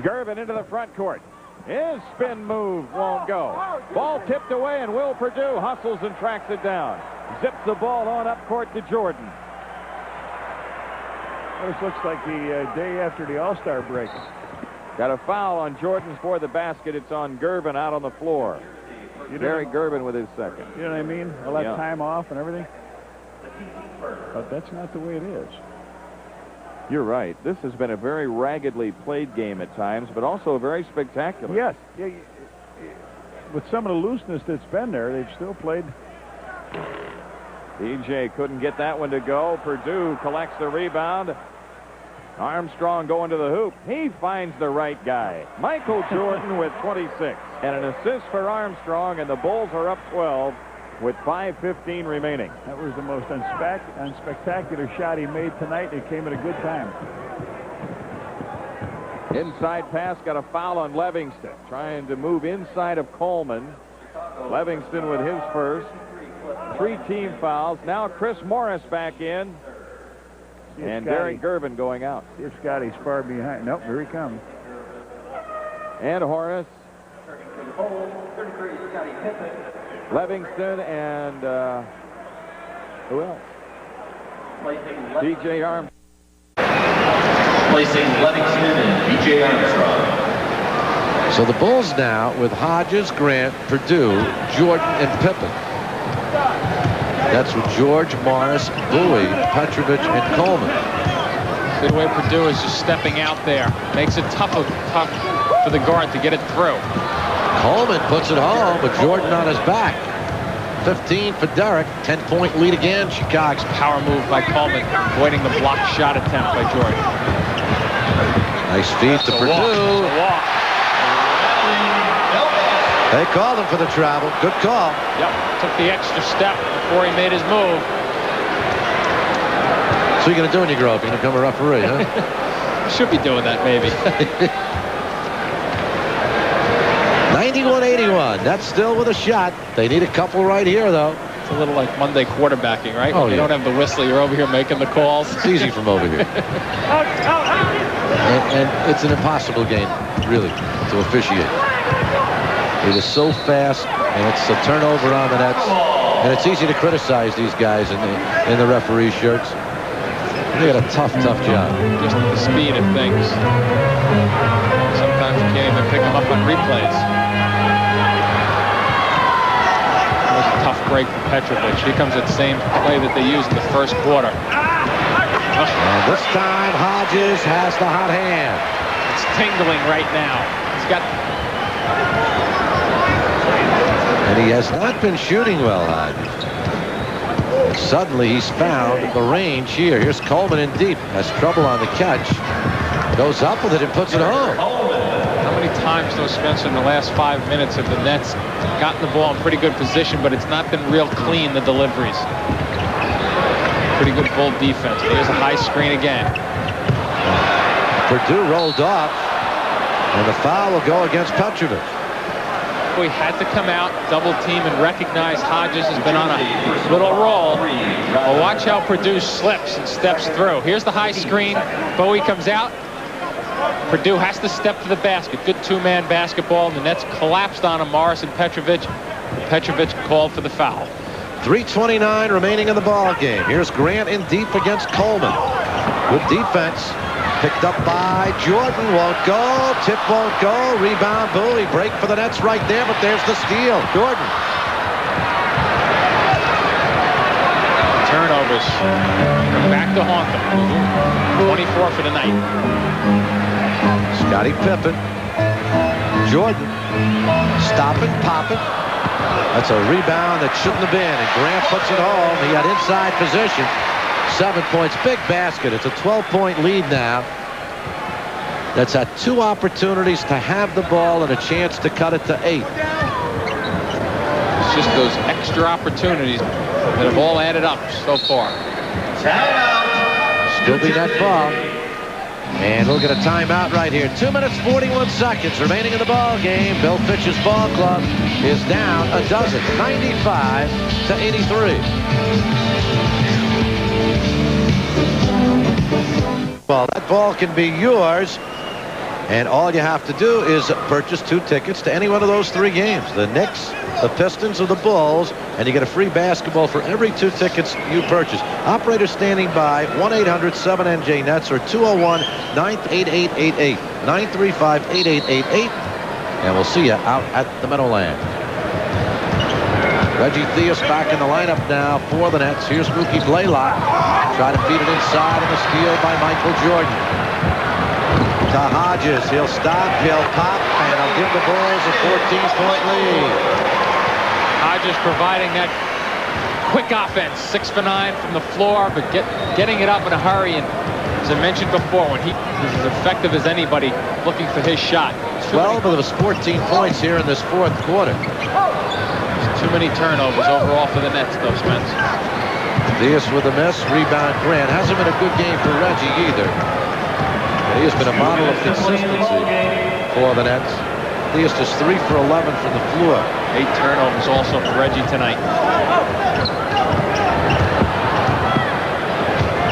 Gervin into the front court. His spin move won't go. Ball tipped away, and Will Purdue hustles and tracks it down. Zips the ball on up court to Jordan. This looks like the day after the All-Star break. Got a foul on Jordan for the basket. It's on Gervin out on the floor. Derek Gervin with his second. You know what I mean? All that time off and everything. But that's not the way it is. You're right. This has been a very raggedly played game at times, but also very spectacular. Yes. Yeah, with some of the looseness that's been there, they've still played. DJ couldn't get that one to go. Purdue collects the rebound. Armstrong going to the hoop. He finds the right guy. Michael Jordan with 26. And an assist for Armstrong, and the Bulls are up 12 with 5:15 remaining. That was the most unspectacular shot he made tonight. It came at a good time. Inside pass, got a foul on Livingston. Trying to move inside of Coleman. Livingston with his first. 3 team fouls. Now Chris Morris back in. And Derek Gervin going out. See if Scotty's far behind. Nope, here he comes. And Horace. Livingston and who else? DJ Armstrong. Placing Livingston and DJ Armstrong. So the Bulls now with Hodges, Grant, Purdue, Jordan, and Pippen. That's with George, Morris, Bowie, Petrovic, and Coleman. Good way Purdue is just stepping out there. Makes it tough for the guard to get it through. Coleman puts it home, but Jordan on his back. 15 for Derek. 10-point lead again. Chicago's power move by Coleman, avoiding the blocked shot attempt by Jordan. Nice feed to Purdue. They called him for the travel. Good call. Yep. Took the extra step before he made his move. So you're going to do when you grow up? You're going to become a referee, huh? Should be doing that, maybe. 91-81. That's still with a shot. They need a couple right here, though. It's a little like Monday quarterbacking, right? Oh, when you don't have the whistle, you're over here making the calls. It's easy from over here. and it's an impossible game, really, to officiate. It is so fast, and it's a turnover on the nets, and it's easy to criticize these guys in the referee shirts. They got a tough job. Just the speed of things. Sometimes you can't even pick them up on replays. That was a tough break for Petrovic. Here comes that same play that they used in the first quarter. And this time, Hodges has the hot hand. It's tingling right now. He's got... And he has not been shooting well, Hodges. Suddenly, he's found the range here. Here's Coleman in deep. Has trouble on the catch. Goes up with it and puts it home. How many times, though, Spencer, in the last 5 minutes have the Nets gotten the ball in pretty good position, but it's not been real clean, the deliveries. Pretty good Bull defense. There's a high screen again. Purdue rolled off, and the foul will go against Petrovic. McCoy had to come out, double team, and recognize Hodges has been on a little roll. Well, watch how Purdue slips and steps through. Here's the high screen. Bowie comes out. Purdue has to step to the basket. Good two-man basketball, and the Nets collapsed on him. Morris and Petrovic. Petrovic called for the foul. 3:29 remaining in the ball game. Here's Grant in deep against Coleman. Good defense. Picked up by Jordan. Won't go. Tip won't go. Rebound. Bowie. Break for the Nets right there, but there's the steal. Jordan. Turnovers. Back to haunt them. 24 for the night. Scottie Pippen. Jordan. Stopping, popping. That's a rebound that shouldn't have been, and Grant puts it home. He got inside position. 7 points, big basket. It's a 12-point lead now. That's had 2 opportunities to have the ball and a chance to cut it to 8. It's just those extra opportunities that have all added up so far. Still be net ball. And we'll get a timeout right here. 2 minutes, 41 seconds remaining in the ball game. Bill Fitch's ball club is down a dozen, 95 to 83. Well, that ball can be yours, and all you have to do is purchase 2 tickets to any one of those 3 games. The Knicks, the Pistons, or the Bulls, and you get a free basketball for every 2 tickets you purchase. Operators standing by, 1-800-7NJ-NETS or 201-988-88, 935-8888, and we'll see you out at the Meadowlands. Reggie Theus back in the lineup now for the Nets. Here's Mookie Blaylock. Try to feed it inside, and the steal by Michael Jordan. To Hodges. He'll stop, he'll pop, and he'll give the Bulls a 14-point lead. Hodges providing that quick offense, 6 for 9 from the floor, but getting it up in a hurry. And as I mentioned before, when he is as effective as anybody looking for his shot. 12 of those 14 points here in this 4th quarter. Too many turnovers overall for the Nets, though, Spence. Theus with a miss. Rebound Grant. Hasn't been a good game for Reggie either. But he has been a model of consistency for the Nets. Theus just 3 for 11 from the floor. 8 turnovers also for Reggie tonight.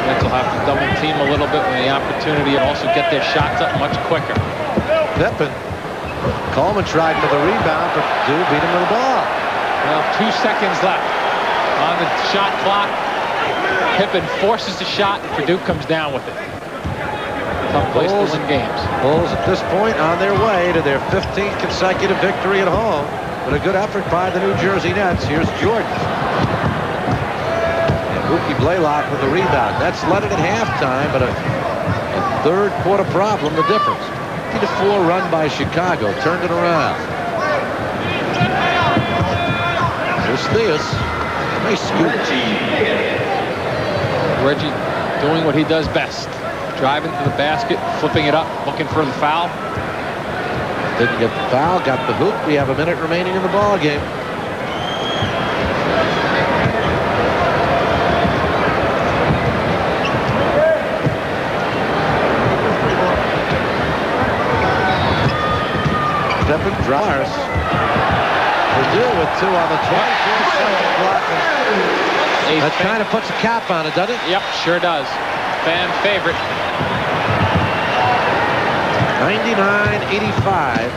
Nets will have to double team a little bit with the opportunity and also get their shots up much quicker. Pippen. Coleman tried for the rebound, but Purdue beat him with the ball. Well, 2 seconds left on the shot clock. Pippen forces the shot. Purdue comes down with it. Tough place to win games. Bulls at this point on their way to their 15th consecutive victory at home. But a good effort by the New Jersey Nets. Here's Jordan. And Mookie Blaylock with the rebound. Nets led it at halftime, but a 3rd quarter problem, the difference. 50-4 run by Chicago. Turned it around. Here's Theus. Nice scoop. Reggie doing what he does best. Driving to the basket, flipping it up, looking for the foul. Didn't get the foul, got the hoop. We have a minute remaining in the ball game. Pippen drives. Purdue with 2 on the 24-second clock. That kind of puts a cap on it, doesn't it? Yep, sure does. Fan favorite. 99-85.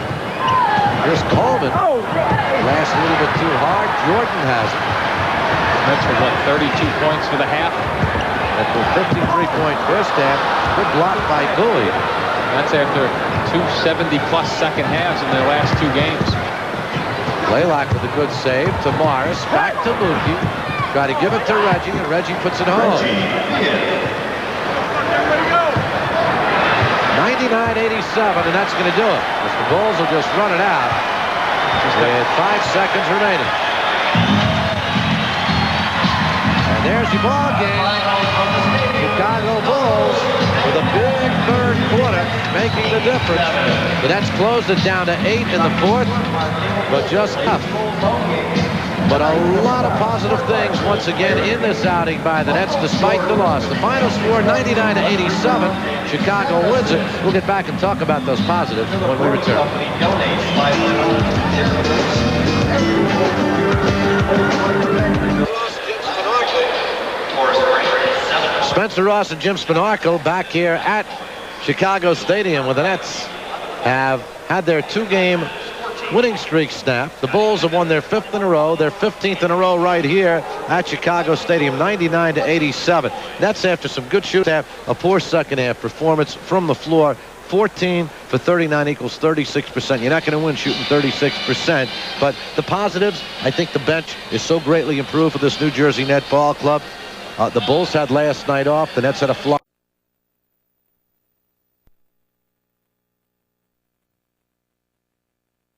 Here's Coleman. Last a little bit too hard. Jordan has it. Nets were, what, 32 points for the half? That's a 53-point first half. Good block by Bowie. That's after 2 70-plus second halves in their last 2 games. Blaylock with a good save to Morris. Back to Mookie. Try to give it to Reggie, and Reggie puts it home. 99-87, and that's going to do it. Because the Bulls will just run it out with 5 seconds remaining. And there's your ball game. Chicago Bulls with a big 3rd quarter making the difference. The Nets closed it down to 8 in the 4th, but just enough. But a lot of positive things once again in this outing by the Nets despite the loss. The final score 99-87. Chicago wins it. We'll get back and talk about those positives when we return. Spencer Ross and Jim Spanarkel back here at Chicago Stadium, where the Nets have had their 2-game winning streak snapped. The Bulls have won their 5th in a row, their 15th in a row right here at Chicago Stadium, 99-87. Nets, after some good shoots, have a poor second-half performance from the floor. 14 for 39 equals 36%. You're not going to win shooting 36%. But the positives, I think the bench is so greatly improved for this New Jersey Net Ball Club. The Bulls had last night off. The Nets had a flop.